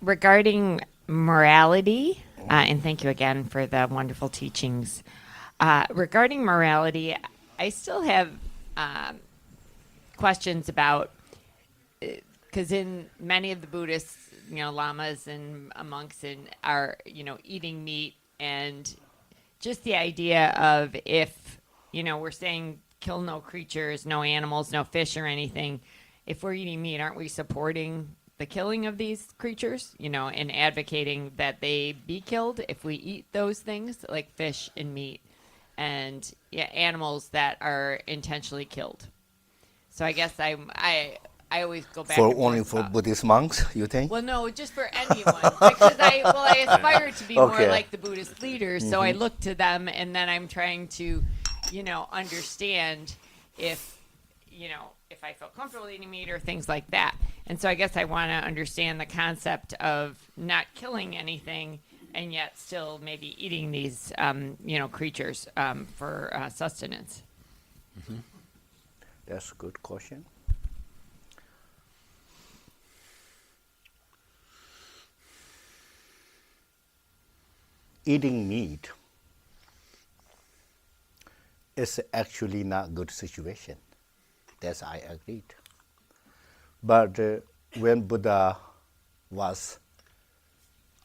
[SPEAKER 10] regarding morality, and thank you again for the wonderful teachings. Regarding morality, I still have questions about, because in many of the Buddhist, lamas and monks are, eating meat, and just the idea of if, we're saying kill no creatures, no animals, no fish or anything. If we're eating meat, aren't we supporting the killing of these creatures, and advocating that they be killed if we eat those things like fish and meat and animals that are intentionally killed? So I guess I always go back
[SPEAKER 5] For
[SPEAKER 10] and
[SPEAKER 5] only
[SPEAKER 10] forth
[SPEAKER 5] for
[SPEAKER 10] about-
[SPEAKER 5] Buddhist monks, you think?
[SPEAKER 10] Well, no, just for anyone, because I aspire to be more
[SPEAKER 5] Okay.
[SPEAKER 10] like the Buddhist leaders, so I look to them, and then I'm trying to, understand if, if I feel comfortable eating meat or things like that. And so I guess I want to understand the concept of not killing anything and yet still maybe eating these, creatures for sustenance.
[SPEAKER 5] That's a good question. Eating meat is actually not good situation. That's I agreed. But when Buddha was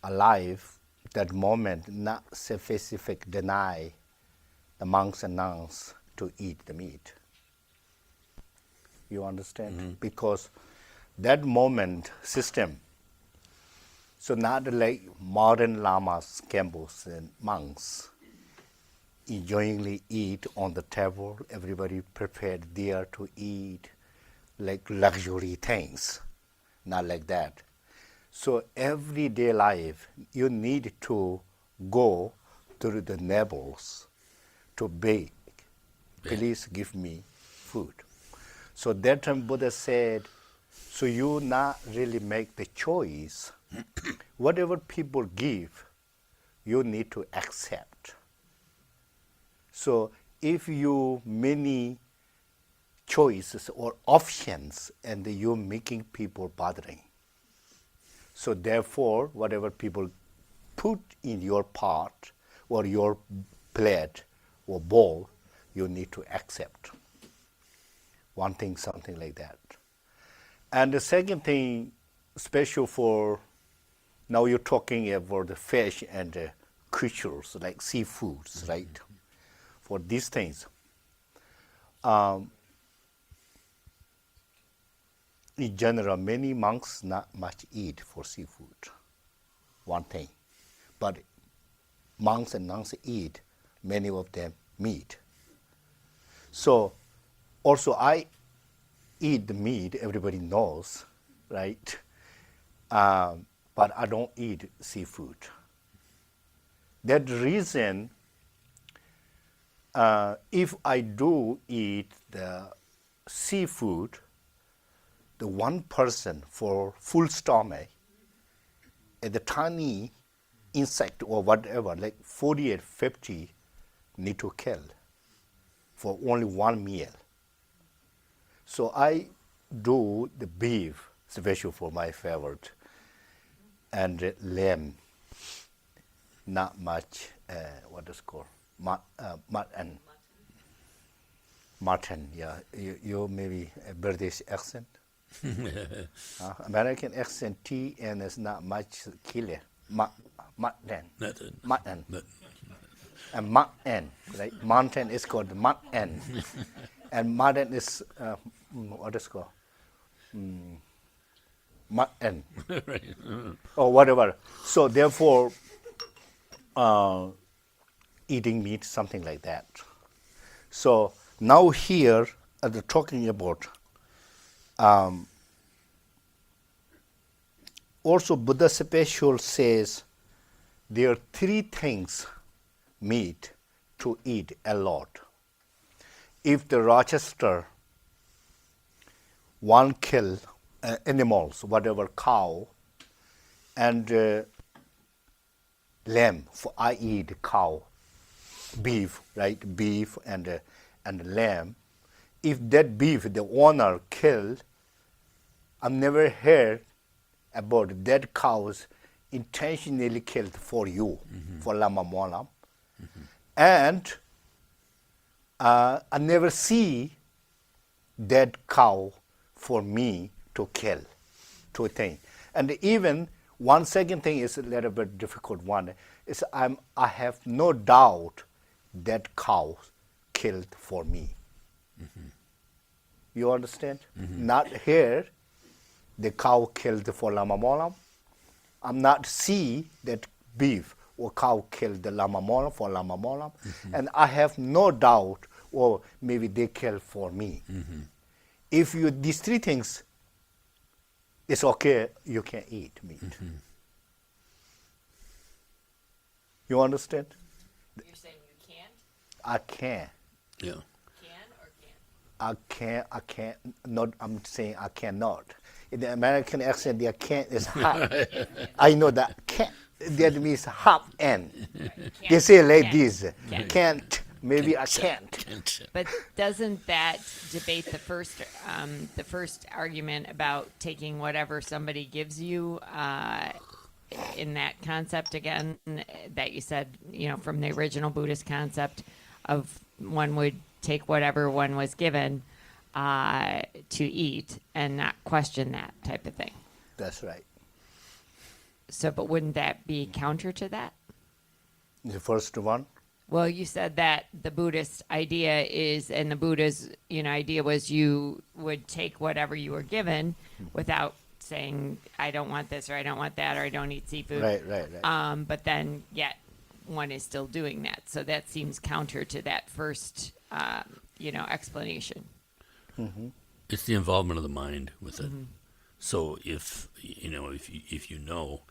[SPEAKER 5] alive, that moment not specific deny the monks and nuns to eat the meat. You understand? Because that moment system, so not like modern lamas, Khenpos, and monks enjoyingly eat on the table, everybody prepared there to eat like luxury things, not like that. So everyday life, you need to go through the neighbors to beg, please give me food. So that time Buddha said, so you not really make the choice. Whatever people give, you need to accept. So if you many choices or options and you're making people bothering, so therefore whatever people put in your pot or your plate or bowl, you need to accept. One thing, something like that. And the second thing, special for, now you're talking about the fish and the creatures like seafoods, right? For these things. In general, many monks not much eat for seafood, one thing. But monks and nuns eat, many of them, meat. So also I eat the meat, everybody knows, right? But I don't eat seafood. That reason, if I do eat the seafood, the one person for full stomach, at the tiny insect or whatever, like 40 or 50 need to kill for only one meal. So I do the beef, special for my favorite, and lamb, not much, what is called, mutton. Mutton, yeah. You maybe a British accent? American accent, T, and it's not much clear. Mutton. Mutton. And mutton, right? Mountain is called mutton. And mutton is, what is called? Mutton. Or whatever. So therefore, eating meat, something like that. So now here, talking about, also Buddha special says there are three things meat to eat a lot. If the Rochester one kill animals, whatever, cow and lamb, for I eat cow, beef, right? Beef and lamb. If that beef the owner killed, I've never heard about dead cows intentionally killed for you, for Lama Molam. And I never see dead cow for me to kill, to think. And even one second thing is a little bit difficult one, is I have no doubt that cow killed for me. You understand? Not here, the cow killed for Lama Molam. I'm not see that beef or cow killed the Lama Molam for Lama Molam. And I have no doubt, or maybe they killed for me. If you, these three things, it's okay, you can eat meat. You understand?
[SPEAKER 10] You're saying you can't?
[SPEAKER 5] I can.
[SPEAKER 6] Yeah.
[SPEAKER 10] Can or can't?
[SPEAKER 5] I can't, not, I'm saying I cannot. In the American accent, the can't is half. I know that can't, that means half N. They say like this, can't, maybe I can't.
[SPEAKER 10] But doesn't that debate the first argument about taking whatever somebody gives you in that concept again that you said, from the original Buddhist concept of one would take whatever one was given to eat and not question that type of thing.
[SPEAKER 5] That's right.
[SPEAKER 10] So, but wouldn't that be counter to that?
[SPEAKER 5] The first one?
[SPEAKER 10] Well, you said that the Buddhist idea is, and the Buddha's, idea was you would take whatever you were given without saying, I don't want this, or I don't want that, or I don't eat seafood.
[SPEAKER 5] Right.
[SPEAKER 10] But then yet one is still doing that. So that seems counter to that first, explanation.
[SPEAKER 6] It's the involvement of the mind with it. So if you know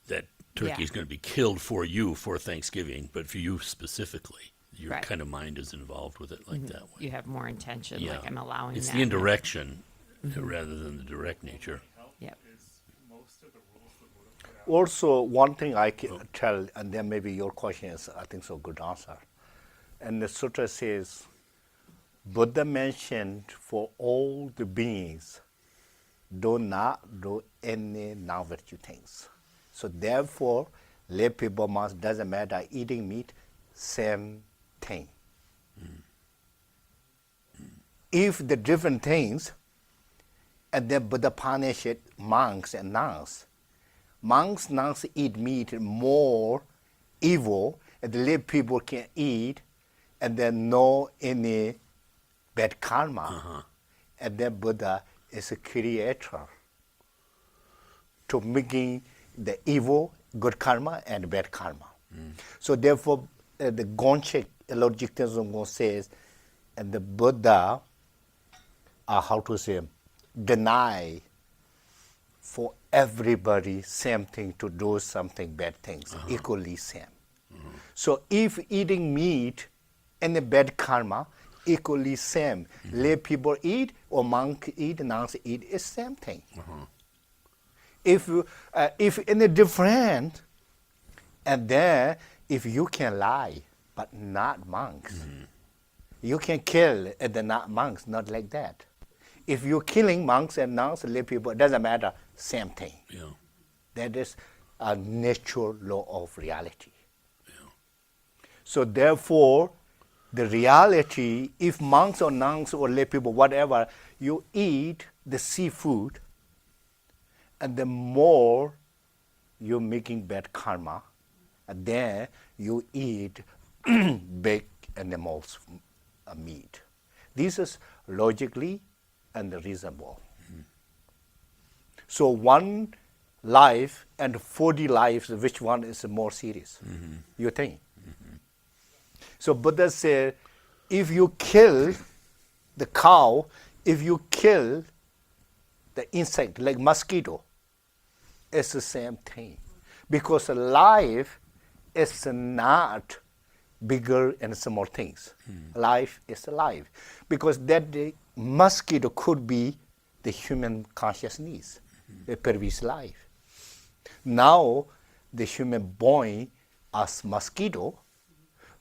[SPEAKER 6] that turkey is going to be killed for you for Thanksgiving, but for you specifically, your
[SPEAKER 10] Right.
[SPEAKER 6] kind of mind is involved with it like that way.
[SPEAKER 10] You have more intention, like I'm allowing
[SPEAKER 6] It's
[SPEAKER 10] that.
[SPEAKER 6] the indirection rather than the direct nature.
[SPEAKER 10] Yep.
[SPEAKER 8] Is most of the rules the Buddha put out.
[SPEAKER 5] Also, one thing I can tell, and then maybe your question is, I think, so good answer. And the sutra says, Buddha mentioned for all the beings, do not do any non-virtue things. So therefore, lay people must, doesn't matter, eating meat, same thing. If the different things, and then Buddha punished monks and nuns. Monks, nuns eat meat more evil, and the lay people can eat, and then no any bad karma. And then Buddha is a creator to making the evil, good karma, and bad karma. So therefore, the Gonchek Logicalism says, and the Buddha, deny for everybody same thing to do something bad things, equally same. So if eating meat and the bad karma, equally same. Lay people eat or monk eat, nuns eat, is same thing. If any different, and then if you can lie, but not monks, you can kill and then not monks, not like that. If you're killing monks and nuns, lay people, it doesn't matter, same thing.
[SPEAKER 6] Yeah.
[SPEAKER 5] That is a natural law of reality. So therefore, the reality, if monks or nuns or lay people, whatever, you eat the seafood, and the more you're making bad karma, and then you eat big animals meat. This is logically and reasonable. So one life and 40 lives, which one is more serious? You think? So Buddha said, if you kill the cow, if you kill the insect like mosquito, it's the same thing. Because life is not bigger and small things. Life is life. Because that the mosquito could be the human consciousness, the previous life. Now the human born as mosquito,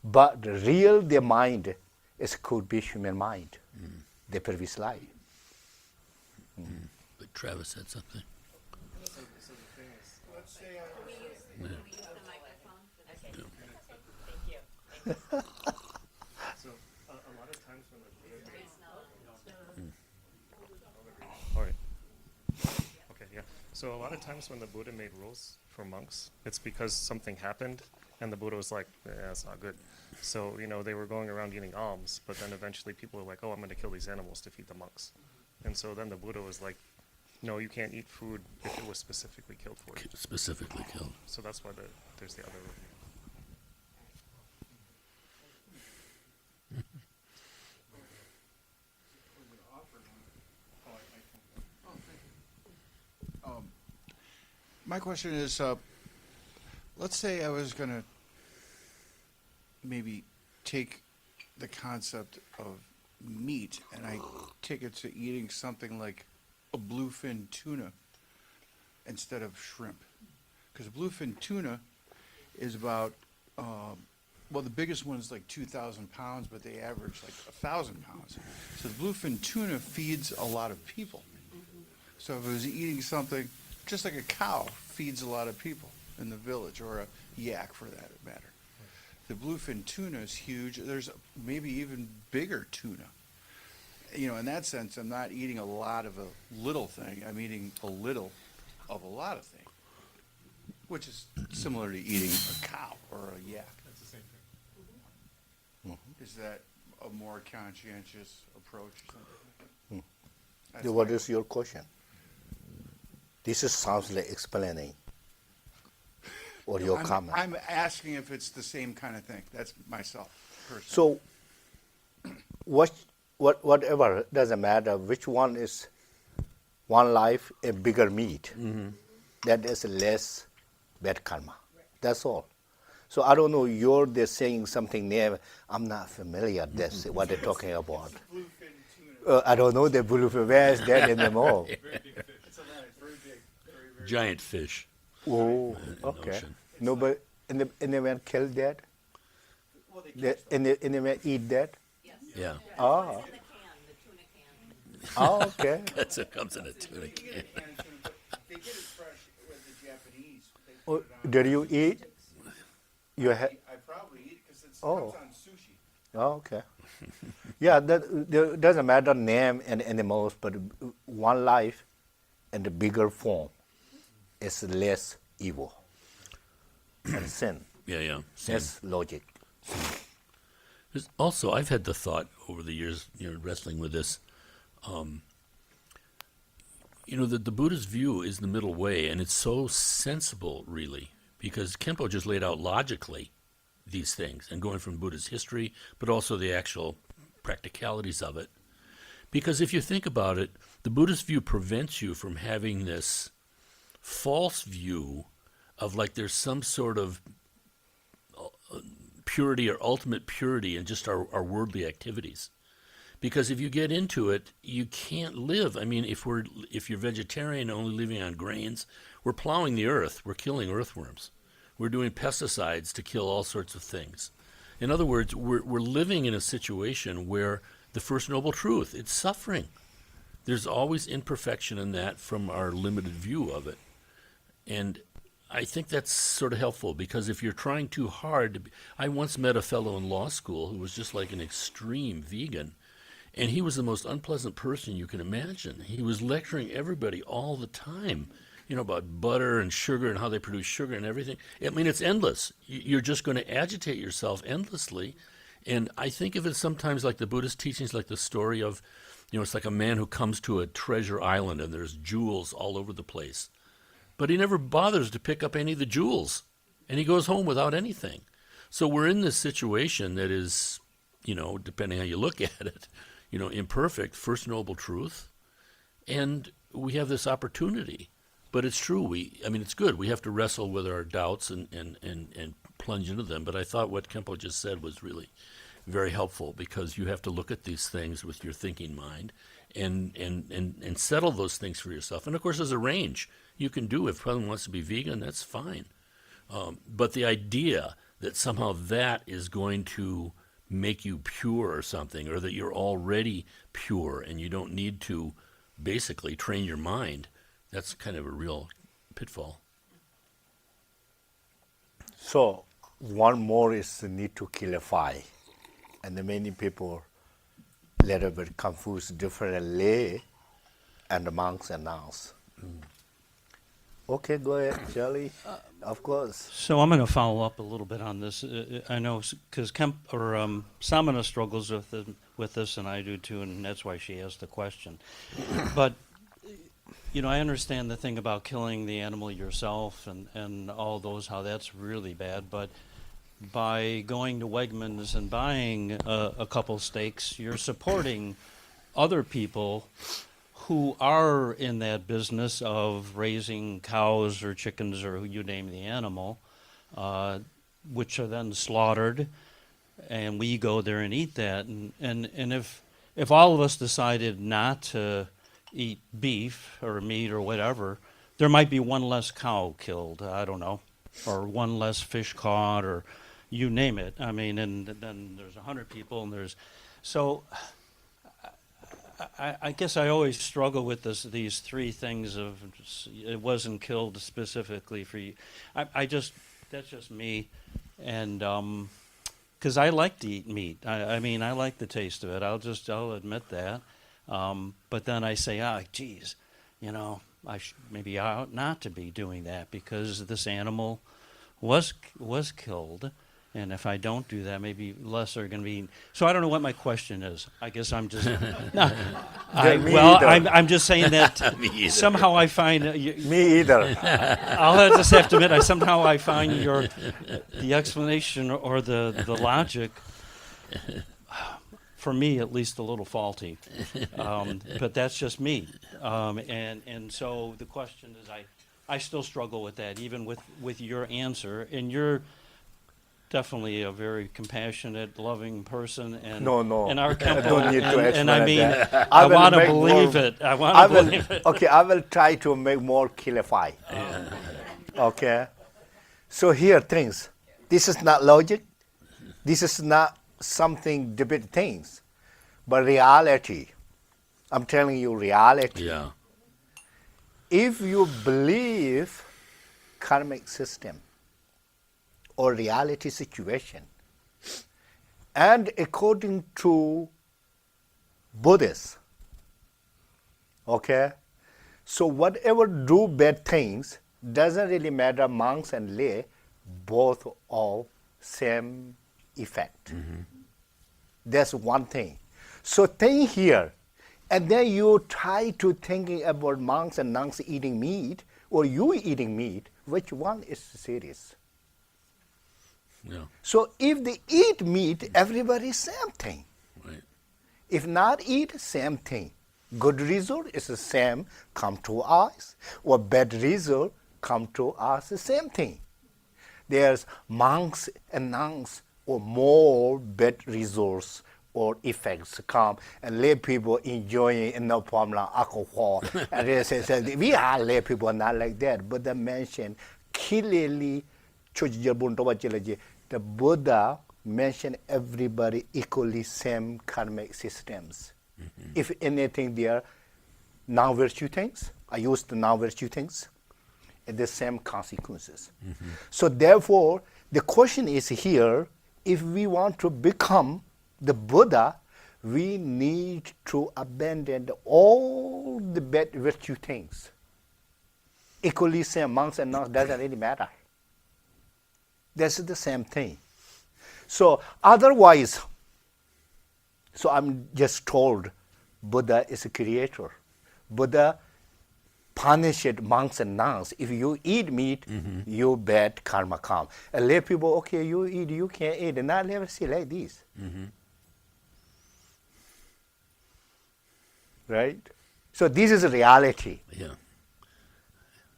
[SPEAKER 5] but the real the mind is could be human mind, the previous life.
[SPEAKER 6] But Travis said something.
[SPEAKER 4] stay out of the
[SPEAKER 10] Can we use the microphone? Okay. Thank you.
[SPEAKER 8] So a lot of times when the Buddha made
[SPEAKER 1] It's,
[SPEAKER 8] all right. Okay, yeah. So a lot of times when the Buddha made rules for monks, it's because something happened and the Buddha was like, that's not good. So, they were going around eating alms, but then eventually people were like, oh, I'm going to kill these animals to feed the monks. And so then the Buddha was like, no, you can't eat food if it was specifically killed for you.
[SPEAKER 6] Specifically killed.
[SPEAKER 8] So that's why there's the other rule.
[SPEAKER 4] My question is, let's say I was going to maybe take the concept of meat and I take it to eating something like a bluefin tuna instead of shrimp. Because bluefin tuna is about, well, the biggest one is like 2,000 pounds, but they average like 1,000 pounds. So the bluefin tuna feeds a lot of people. So if I was eating something, just like a cow feeds a lot of people in the village, or a yak for that matter. The bluefin tuna is huge. There's maybe even bigger tuna. In that sense, I'm not eating a lot of a little thing. I'm eating a little of a lot of things, which is similar to eating a cow or a yak.
[SPEAKER 8] That's the same thing.
[SPEAKER 4] Is that a more conscientious approach or something? That's
[SPEAKER 5] What
[SPEAKER 4] my-
[SPEAKER 5] is your question? Sounds like explaining. Or your comment.
[SPEAKER 4] I'm asking if it's the same kind of thing. That's myself, personally.
[SPEAKER 5] So, whatever, doesn't matter which one is one life, a bigger meat. That is less bad karma. That's all. So I don't know, they're saying something there, I'm not familiar, that's what they're talking about.
[SPEAKER 4] Bluefin tuna.
[SPEAKER 5] I don't know the bluefin, where is that in the mall?
[SPEAKER 4] Very big fish. It's a lot. It's very big. Very, very
[SPEAKER 6] Giant fish.
[SPEAKER 5] Oh,
[SPEAKER 6] in the
[SPEAKER 5] okay.
[SPEAKER 6] ocean.
[SPEAKER 5] No, but and the man kill that?
[SPEAKER 4] Well, they catch
[SPEAKER 5] And the man eat that?
[SPEAKER 1] yes.
[SPEAKER 6] Yeah.
[SPEAKER 5] Oh,
[SPEAKER 1] In the can, the tuna can.
[SPEAKER 5] oh, okay.
[SPEAKER 6] That's it comes in a tuna
[SPEAKER 4] They
[SPEAKER 6] can.
[SPEAKER 4] get a can of tuna, but they get it fresh with the Japanese. They
[SPEAKER 5] Oh,
[SPEAKER 4] put it on.
[SPEAKER 5] did you eat? You
[SPEAKER 4] I
[SPEAKER 5] had?
[SPEAKER 4] probably eat it because it
[SPEAKER 5] Oh.
[SPEAKER 4] comes on sushi.
[SPEAKER 5] Oh, okay. Yeah, that doesn't matter name and animals, but one life and the bigger form is less evil and sin.
[SPEAKER 6] Yeah. Same.
[SPEAKER 5] That's logic.
[SPEAKER 6] Also, I've had the thought over the years, wrestling with this. The Buddha's view is the middle way, and it's so sensible, really, because Khenpo just laid out logically these things, and going from Buddha's history, but also the actual practicalities of it. Because if you think about it, the Buddhist view prevents you from having this false view of like there's some sort of purity or ultimate purity in just our worldly activities. Because if you get into it, you can't live. I mean, if you're vegetarian, only living on grains, we're plowing the earth. We're killing earthworms. We're doing pesticides to kill all sorts of things. In other words, we're living in a situation where the First Noble Truth, it's suffering. There's always imperfection in that from our limited view of it. And I think that's sort of helpful, because if you're trying too hard, I once met a fellow in law school who was just like an extreme vegan, and he was the most unpleasant person you can imagine. He was lecturing everybody all the time, about butter and sugar and how they produce sugar and everything. I mean, it's endless. You're just going to agitate yourself endlessly. And I think of it sometimes like the Buddhist teachings, like the story of, it's like a man who comes to a treasure island and there's jewels all over the place. But he never bothers to pick up any of the jewels, and he goes home without anything. So we're in this situation that is, depending how you look at it, imperfect, First Noble Truth, and we have this opportunity. But it's true, it's good. We have to wrestle with our doubts and plunge into them. But I thought what Khenpo just said was really very helpful, because you have to look at these things with your thinking mind and settle those things for yourself. And of course, there's a range you can do. If someone wants to be vegan, that's fine. But the idea that somehow that is going to make you pure or something, or that you're already pure and you don't need to basically train your mind, that's kind of a real pitfall.
[SPEAKER 5] So one more is the need to clarify, and many people little bit confuse different lay and monks and nuns. Okay, go ahead, Charlie. Of course.
[SPEAKER 11] So I'm going to follow up a little bit on this. I know because Samana struggles with this, and I do too, and that's why she asked the question. But I understand the thing about killing the animal yourself and all those, how that's really bad. But by going to Wegmans and buying a couple steaks, you're supporting other people who are in that business of raising cows or chickens or you name the animal, which are then slaughtered, and we go there and eat that. And if all of us decided not to eat beef or meat or whatever, there might be one less cow killed, I don't know, or one less fish caught, or you name it. I mean, and then there's 100 people, and there's so. I guess I always struggle with these three things of it wasn't killed specifically for you. That's just me, and because I like to eat meat. I mean, I like the taste of it. I'll admit that. But then I say, geez, maybe I ought not to be doing that because this animal was killed. And if I don't do that, maybe less are going to be. So I don't know what my question is. I guess I'm just. I'm just saying that somehow I find.
[SPEAKER 5] Me either.
[SPEAKER 11] I'll just have to admit, somehow I find the explanation or the logic, for me at least, a little faulty. But that's just me. And so the question is, I still struggle with that, even with your answer. And you're definitely a very compassionate, loving person, and and our Khenpo,
[SPEAKER 5] I don't need to explain
[SPEAKER 11] and I mean,
[SPEAKER 5] that.
[SPEAKER 11] I want to believe it. I want to believe it.
[SPEAKER 5] Okay, I will try to make more clarify. Okay, so here things. This is not logic. This is not something debate things, but reality. I'm telling you, reality.
[SPEAKER 6] Yeah.
[SPEAKER 5] If you believe karmic system or reality situation, and according to Buddhists, okay, so whatever do bad things doesn't really matter, monks and lay, both of same effect. That's one thing. So think here, and then you try to thinking about monks and nuns eating meat, or you eating meat, which one is serious?
[SPEAKER 6] Yeah.
[SPEAKER 5] So if they eat meat, everybody same thing.
[SPEAKER 6] Right.
[SPEAKER 5] If not eat, same thing. Good result is the same, come to us, or bad result come to us, the same thing. There's monks and nuns or more bad results or effects come, and lay people enjoying no problem alcohol. And they say, we are lay people not like that. But they mention clearly, the Buddha mentioned everybody equally same karmic systems. If anything, they are non-virtue things. I use the non-virtue things. And the same consequences. So therefore, the question is here, if we want to become the Buddha, we need to abandon all the bad virtue things. Equally same, monks and nuns, doesn't really matter. That's the same thing. So otherwise, so I'm just told Buddha is a creator. Buddha punished monks and nuns. If you eat meat, you bad karma come. And lay people, okay, you eat, you can't eat. And I never see like this. Right? So this is a reality.
[SPEAKER 6] Yeah.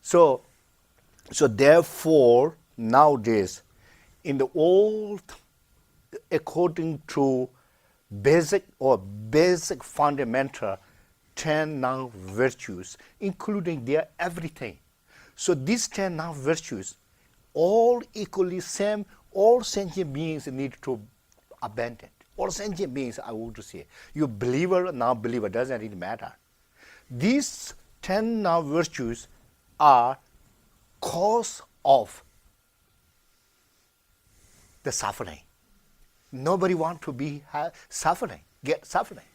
[SPEAKER 5] So therefore, nowadays, in the old, according to basic fundamental 10 non-virtues, including their everything. So these 10 non-virtues, all equally same, all sentient beings need to abandon. All sentient beings, I would say. You believer, non-believer, doesn't really matter. These 10 non-virtues are cause of the suffering. Nobody want to be suffering, get suffering.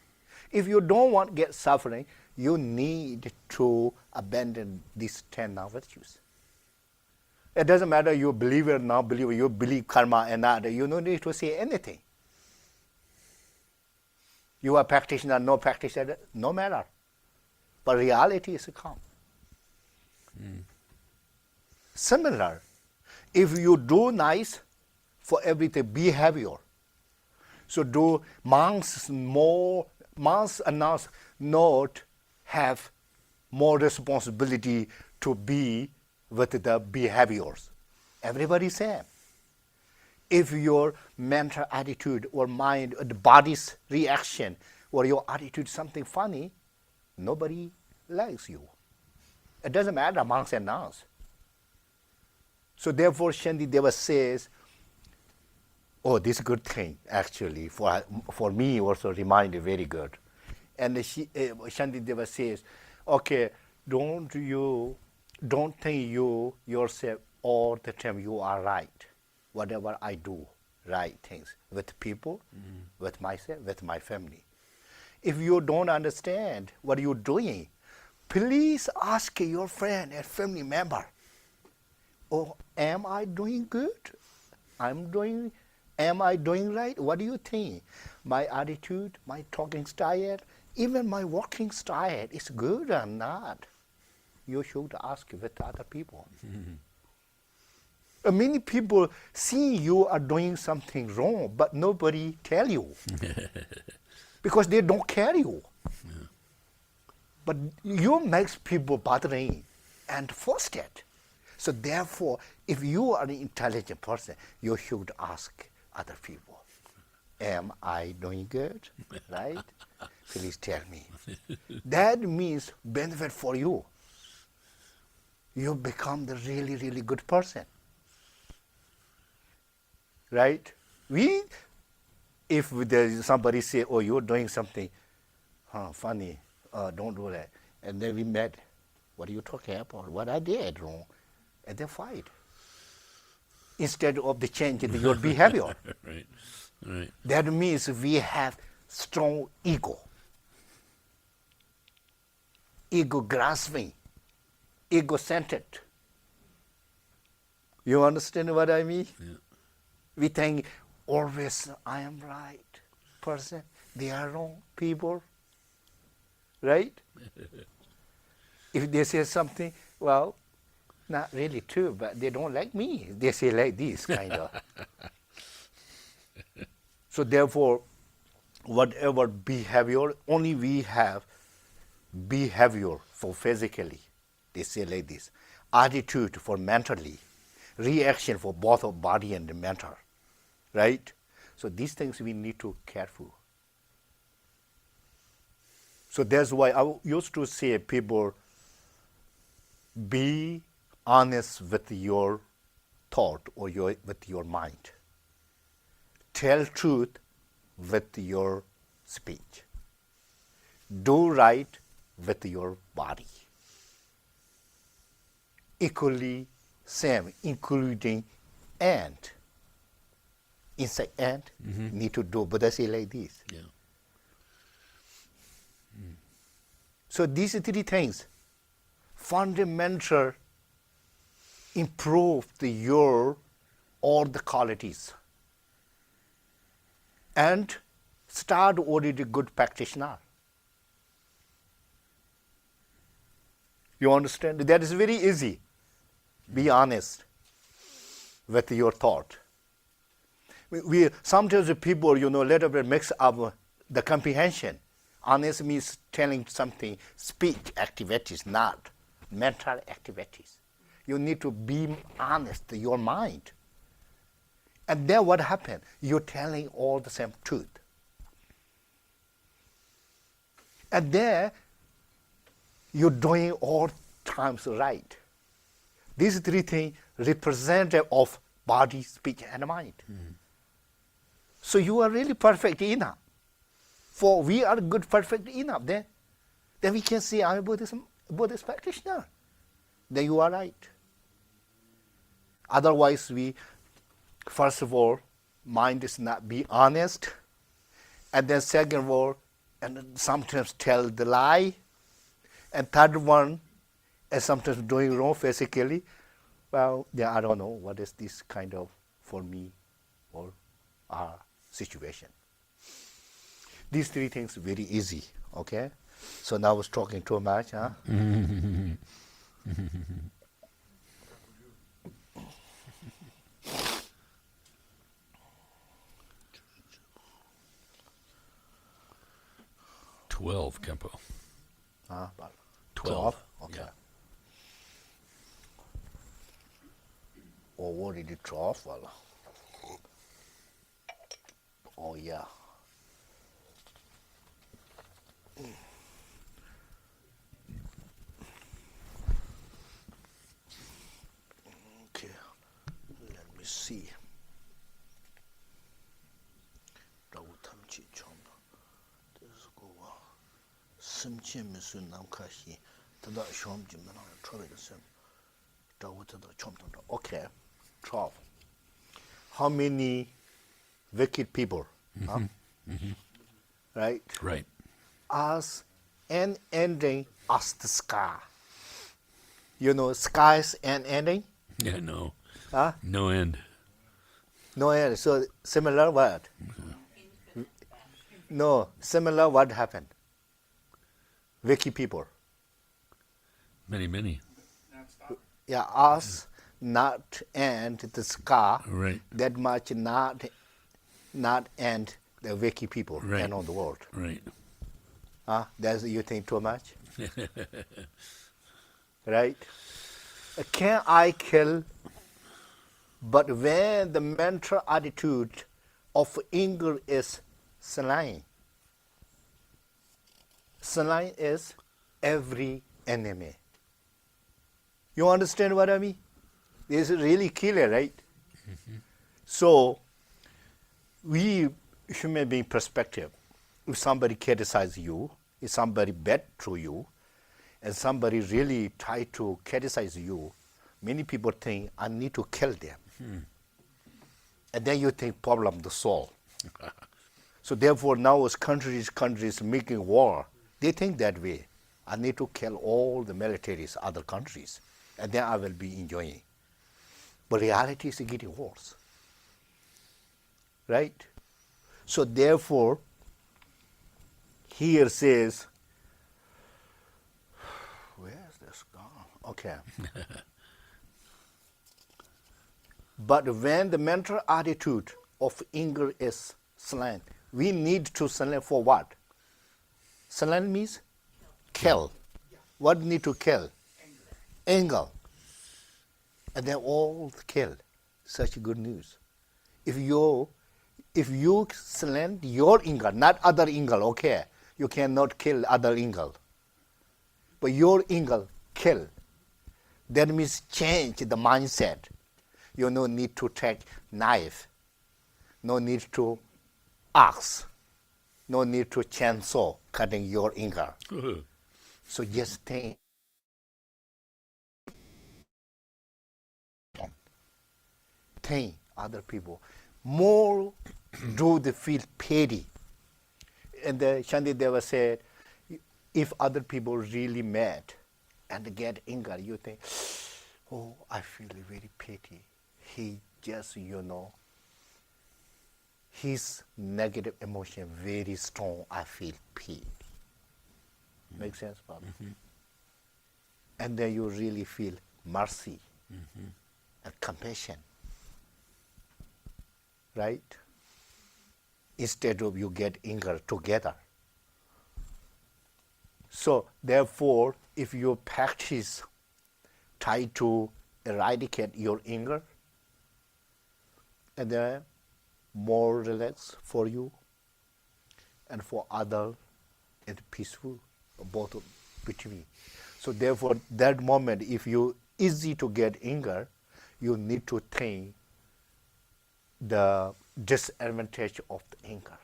[SPEAKER 5] If you don't want to get suffering, you need to abandon these 10 non-virtues. It doesn't matter you believe it or not believe it, you believe karma and not, you don't need to say anything. You are practitioner, no practitioner, no matter. But reality is calm. Similar, if you do nice for everything, behavior. So do monks announce not have more responsibility to be with the behaviors. Everybody same. If your mental attitude or mind or the body's reaction or your attitude something funny, nobody likes you. It doesn't matter monks and nuns. So therefore Shantideva says, oh, this is a good thing actually for me also reminded very good. And Shantideva says, okay, don't think you yourself all the time you are right. Whatever I do, right things with people, with myself, with my family. If you don't understand what you're doing, please ask your friend and family member, oh, am I doing good? Am I doing right? What do you think? My attitude, my talking style, even my walking style is good or not? You should ask with other people. Many people see you are doing something wrong, but nobody tell you because they don't care you. Yeah. But you makes people bothering and frustrated. So therefore, if you are an intelligent person, you should ask other people, am I doing good? Right? Please tell me. That means benefit for you. You become the really, really good person. Right? If there's somebody say, oh, you're doing something funny, don't do that. And then we met, what are you talking about? What I did wrong? And they fight. Instead of the change in your behavior.
[SPEAKER 6] Right. Right.
[SPEAKER 5] That means we have strong ego. Ego grasping, ego-centered. You understand what I mean?
[SPEAKER 6] Yeah.
[SPEAKER 5] We think always I am right person, they are wrong people, right? If they say something, well, not really true, but they don't like me. They say like this kind of. So therefore, whatever behavior, only we have behavior for physically, they say like this, attitude for mentally, reaction for both of body and the mental, right? So these things we need to careful. So that's why I used to say people, be honest with your thought or with your mind. Tell truth with your speech. Do right with your body. Equally same, including ant. Insect ant need to do Buddha say like this.
[SPEAKER 6] Yeah.
[SPEAKER 5] So these three things, fundamental, improve your all the qualities, and start already good practitioner. You understand? That is very easy. Be honest with your thought. We sometimes people, little bit mix up the comprehension. Honest means telling something, speech activities, not mental activities. You need to be honest, your mind. And then what happened? You're telling all the same truth. And then you're doing all times right. These three things representative of body, speech, and mind. So you are really perfect enough. For we are good, perfect enough. Then we can say, I'm a Buddhist practitioner. Then you are right. Otherwise, we, first of all, mind is not be honest. And then second one, and then sometimes tell the lie. And third one, and sometimes doing wrong physically. Well, yeah, I don't know what is this kind of for me or our situation. These three things very easy, okay? So now I was talking too much, huh?
[SPEAKER 6] $12, Khenpo.
[SPEAKER 5] But
[SPEAKER 6] 12.
[SPEAKER 5] Okay.
[SPEAKER 6] Yeah.
[SPEAKER 5] Or what did it 12? Well, oh yeah. Okay, let me see. Okay, 12. How many wicked people? Huh? Right?
[SPEAKER 6] Right.
[SPEAKER 5] As an ending as the sky. You know, sky's an ending?
[SPEAKER 6] Yeah, no.
[SPEAKER 5] Huh?
[SPEAKER 6] No end.
[SPEAKER 5] No end. So similar what? No, similar what happened? Wicked people.
[SPEAKER 6] Many.
[SPEAKER 5] Yeah, us not end the sky.
[SPEAKER 6] Right.
[SPEAKER 5] That much not end the wicked people
[SPEAKER 6] Right.
[SPEAKER 5] and on the world.
[SPEAKER 6] Right.
[SPEAKER 5] That's you think too much? Right? Can I kill? But when the mental attitude of anger is slain is every enemy. You understand what I mean? This is really clear, right? So, we human being perspective, if somebody criticizes you, if somebody bad to you, and somebody really try to criticize you, many people think, I need to kill them. And then you think problem the soul. So therefore now as countries making war, they think that way. I need to kill all the militaries, other countries, and then I will be enjoying. But reality is getting worse. Right? So therefore, here says, where is this gone? Okay. But when the mental attitude of anger is slain, we need to slain for what? Slain means kill. What need to kill? Anger. And then all kill. Such good news. If you slain your anger, not other anger, okay, you cannot kill other anger. But your anger kill. That means change the mindset. You no need to take knife, no need to axe, no need to chainsaw cutting your anger. So just think other people. More do they feel pity. And the Shantideva said, if other people really mad and get anger, you think, oh, I feel very pity. He just, his negative emotion very strong. I feel pity. Make sense, Bob? And then you really feel mercy and compassion. Right? Instead of you get anger together. So therefore, if you practice, try to eradicate your anger, and then more relaxed for you, and for other, it's peaceful, both between. So therefore, that moment, if you easy to get anger, you need to think the disadvantage of the anger.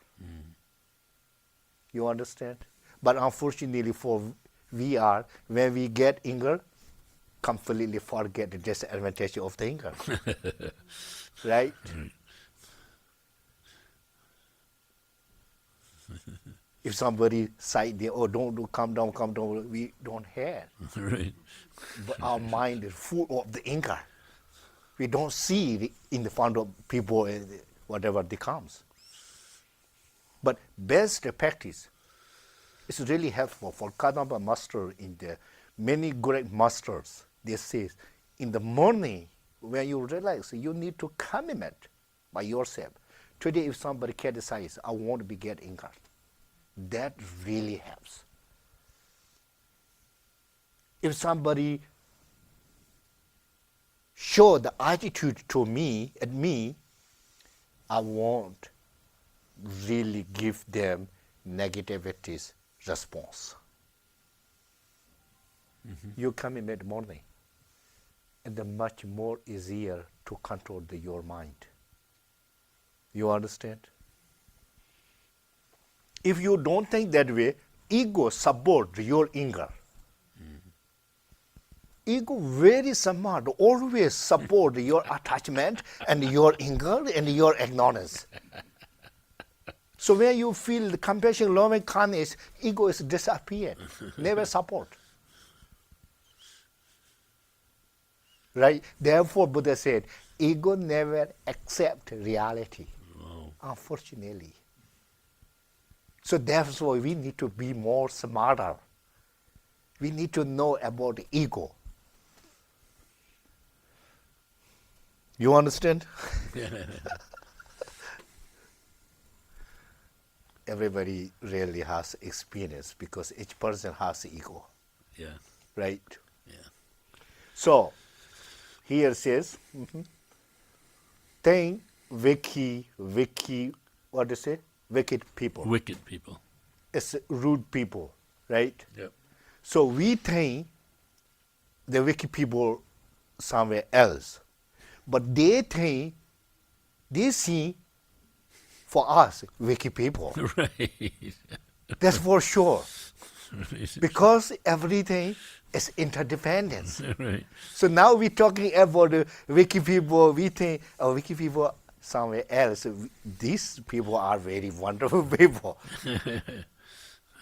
[SPEAKER 5] You understand? But unfortunately for when we get anger, completely forget the disadvantage of the anger. Right? If somebody side there, oh, don't do, come down, we don't hear.
[SPEAKER 6] Right.
[SPEAKER 5] But our mind is full of the anger. We don't see it in the front of people, whatever they comes. But best practice is really helpful for Kadamba master. In the many great masters, they say, in the morning when you relax, you need to commit by yourself. Today, if somebody criticizes, I want to be get anger. That really helps. If somebody show the attitude to me, at me, I won't really give them negativity's response. You come in the morning, and then much more easier to control your mind. You understand? If you don't think that way, ego support your anger. Ego very smart, always support your attachment and your anger and your ignorance. So when you feel the compassion, love, and kindness, ego is disappeared, never support. Right? Therefore, Buddha said, ego never accept reality.
[SPEAKER 6] Wow.
[SPEAKER 5] Unfortunately. So that's why we need to be more smarter. We need to know about ego. You understand? Everybody really has experience because each person has ego.
[SPEAKER 6] Yeah.
[SPEAKER 5] Right?
[SPEAKER 6] Yeah.
[SPEAKER 5] So, here says, think wicked, what do you say? Wicked people.
[SPEAKER 6] Wicked people.
[SPEAKER 5] It's rude people, right?
[SPEAKER 6] Yep.
[SPEAKER 5] So we think the wicked people somewhere else. But they think, they see for us wicked people.
[SPEAKER 6] Right.
[SPEAKER 5] That's for sure.
[SPEAKER 6] Right.
[SPEAKER 5] Because everything is interdependence.
[SPEAKER 6] Right.
[SPEAKER 5] So now we're talking about the wicked people. We think wicked people somewhere else. These people are very wonderful people.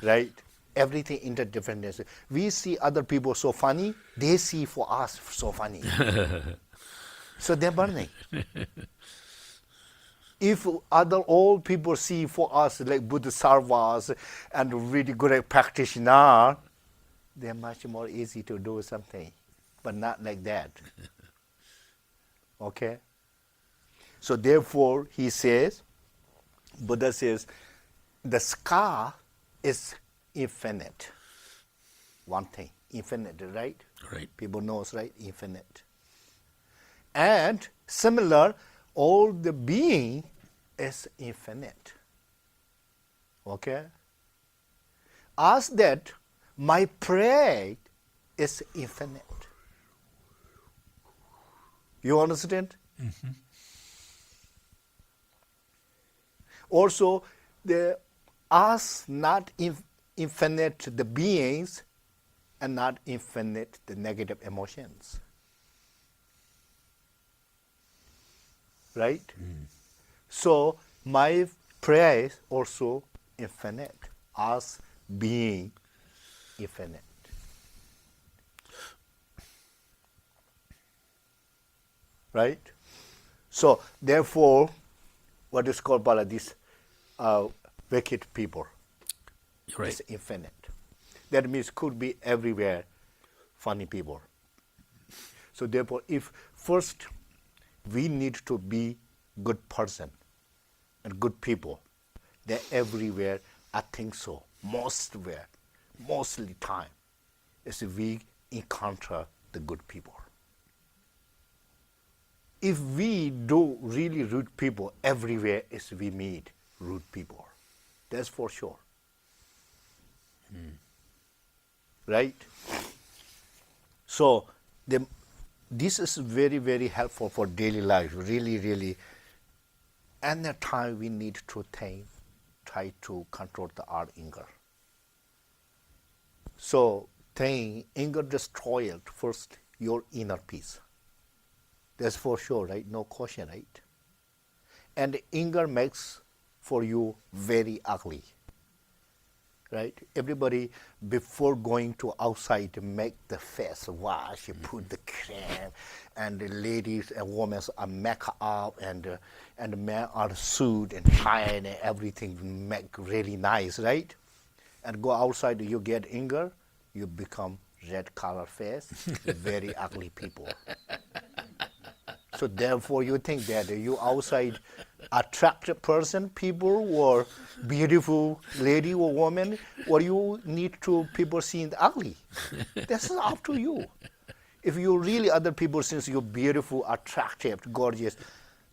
[SPEAKER 5] Right? Everything interdependence. We see other people so funny, they see for us so funny. So they're burning. If other old people see for us like Bodhisattvas and really good practitioner, they're much more easy to do something, but not like that. Okay? So therefore, he says, Buddha says, the scar is infinite. One thing, infinite, right?
[SPEAKER 6] Right.
[SPEAKER 5] People knows, right? Infinite. And similar, all the being is infinite. Okay? As that, my pride is infinite. You understand?
[SPEAKER 6] Mm-hmm.
[SPEAKER 5] Also, the us not infinite the beings and not infinite the negative emotions. Right? So my prayer is also infinite, as being infinite. Right? So therefore, what is called by this wicked people
[SPEAKER 6] Right.
[SPEAKER 5] is infinite. That means could be everywhere funny people. So therefore, if first we need to be good person and good people, then everywhere I think so. Mostly time is we encounter the good people. If we do really rude people, everywhere is we meet rude people. That's for sure. Right? So this is very, very helpful for daily life. Really, really. Any time we need to think, try to control our anger. So anger destroys first your inner peace. That's for sure, right? No question, right? And anger makes for you very ugly. right? Everybody before going to outside make the face wash, put the cream, and the ladies and women are make up, and the men are suit and tie and everything make really nice, right? And go outside, you get anger, you become red color face, very ugly people. So therefore, you think that you outside attractive person, people, or beautiful lady or woman, or you need to people seeing the ugly. That's up to you. If you really other people since you're beautiful, attractive, gorgeous,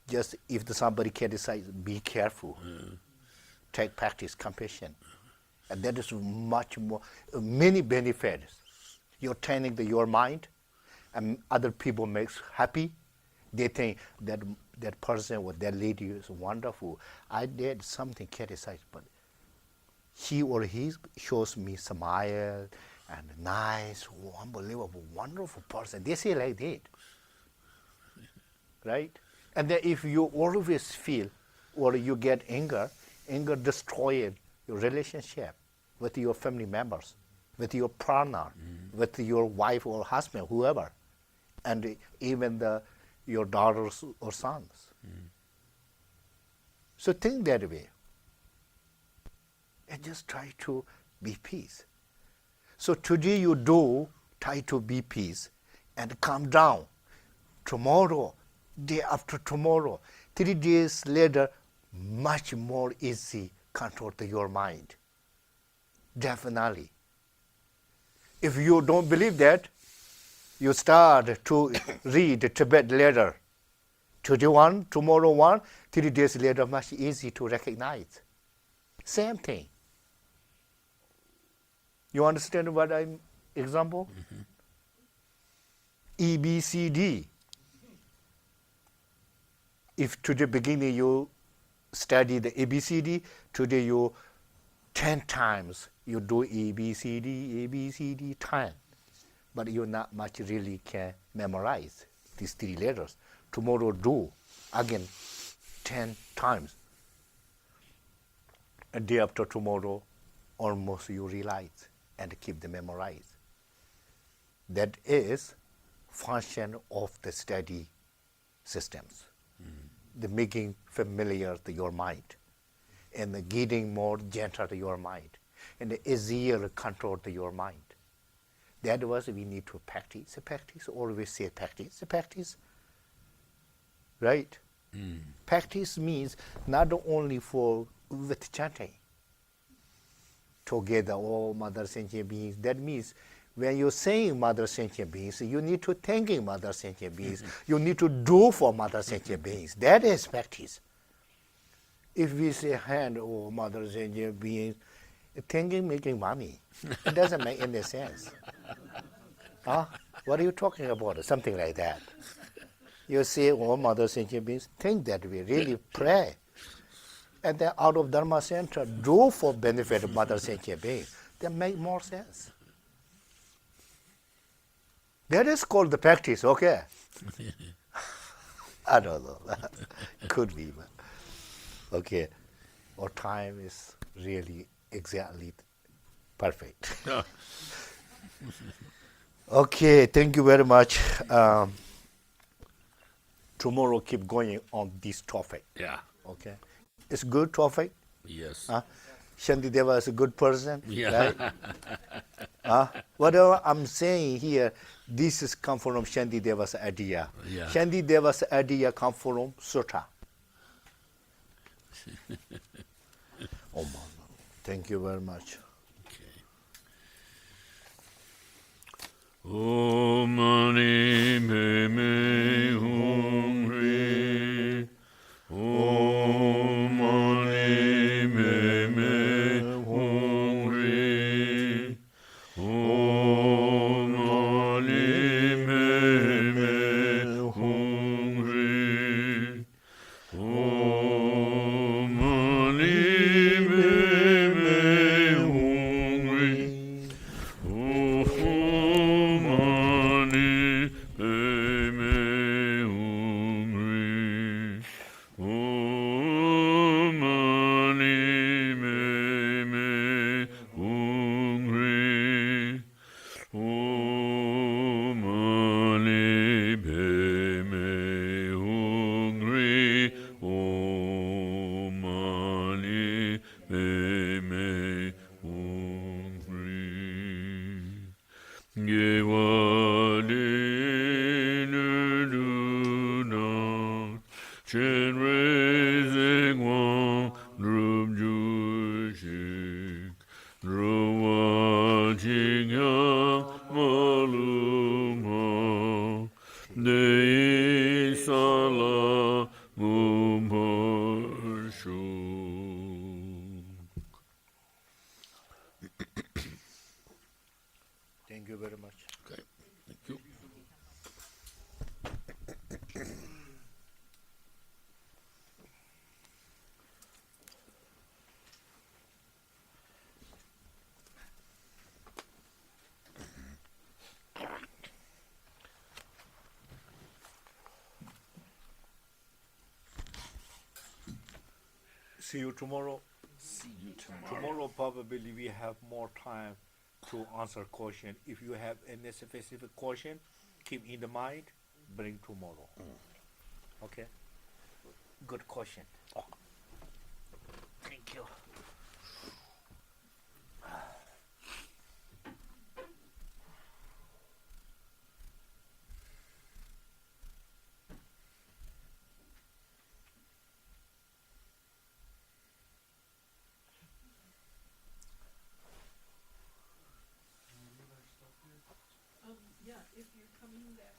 [SPEAKER 5] just if somebody criticize, be careful. Take practice compassion, and that is much more many benefits. You're training your mind, and other people makes happy. They think that person or that lady is wonderful. I did something criticize, but he or he shows me smile and nice, unbelievable, wonderful person. They say like that, right? And then if you always feel or you get anger destroys your relationship with your family members, with your partner, with your wife or husband, whoever, and even your daughters or sons. So think that way. And just try to be peace. So today you do try to be peace and calm down. Tomorrow, day after tomorrow, 3 days later, much more easy control to your mind. Definitely. If you don't believe that, you start to read Tibet letter. Today one, tomorrow one, 3 days later, much easy to recognize. Same thing. You understand what I'm example? EBCD. If today beginning you study the ABCD, today you 10 times you do ABCD 10. But you not much really can memorize these 3 letters. Tomorrow do again 10 times. A day after tomorrow, almost you realize and keep the memorize. That is function of the study systems. The making familiar to your mind, and the getting more gentle to your mind, and the easier control to your mind. That was we need to practice, always say practice, right? Practice means not only for with chanting, together all Mother Sentient Beings. That means when you're saying Mother Sentient Beings, you need to thanking Mother Sentient Beings. You need to do for Mother Sentient Beings. That is practice. If we say hand, oh Mother Sentient Beings, thanking making money. It doesn't make any sense. Huh? What are you talking about? Something like that. You say, oh Mother Sentient Beings, think that way, really pray. And then out of Dharma Center, do for benefit of Mother Sentient Beings. That make more sense. That is called the practice, okay? I don't know. Could be, but okay. Our time is really exactly perfect. Okay, thank you very much. Tomorrow keep going on this topic.
[SPEAKER 6] Yeah.
[SPEAKER 5] Okay. It's good topic.
[SPEAKER 6] Yes.
[SPEAKER 5] Shantideva is a good person.
[SPEAKER 6] Yeah.
[SPEAKER 5] Right? Whatever I'm saying here, this is come from Shantideva's idea.
[SPEAKER 6] Yeah.
[SPEAKER 5] Shantideva's idea come from Sutta. Oh, man. Thank you very much.
[SPEAKER 6] Om Mani Padme Hum Hri. Om Mani Padme Hum Hri. Om Mani Padme Hum Hri. Om Mani Padme Hum Mani Padme Hungry, Om Mani Padme Hungry. Gewalinu do not Chen raising one drum jushik watching ya maluma de sala mumarshu.
[SPEAKER 5] Thank you very much.
[SPEAKER 6] Okay, thank you.
[SPEAKER 5] See you tomorrow.
[SPEAKER 4] See you tomorrow.
[SPEAKER 5] Tomorrow probably we have more time to answer question. If you have any specific question, keep in the mind, bring tomorrow. Okay? Good question. Thank you.
[SPEAKER 9] Yeah, if you're coming back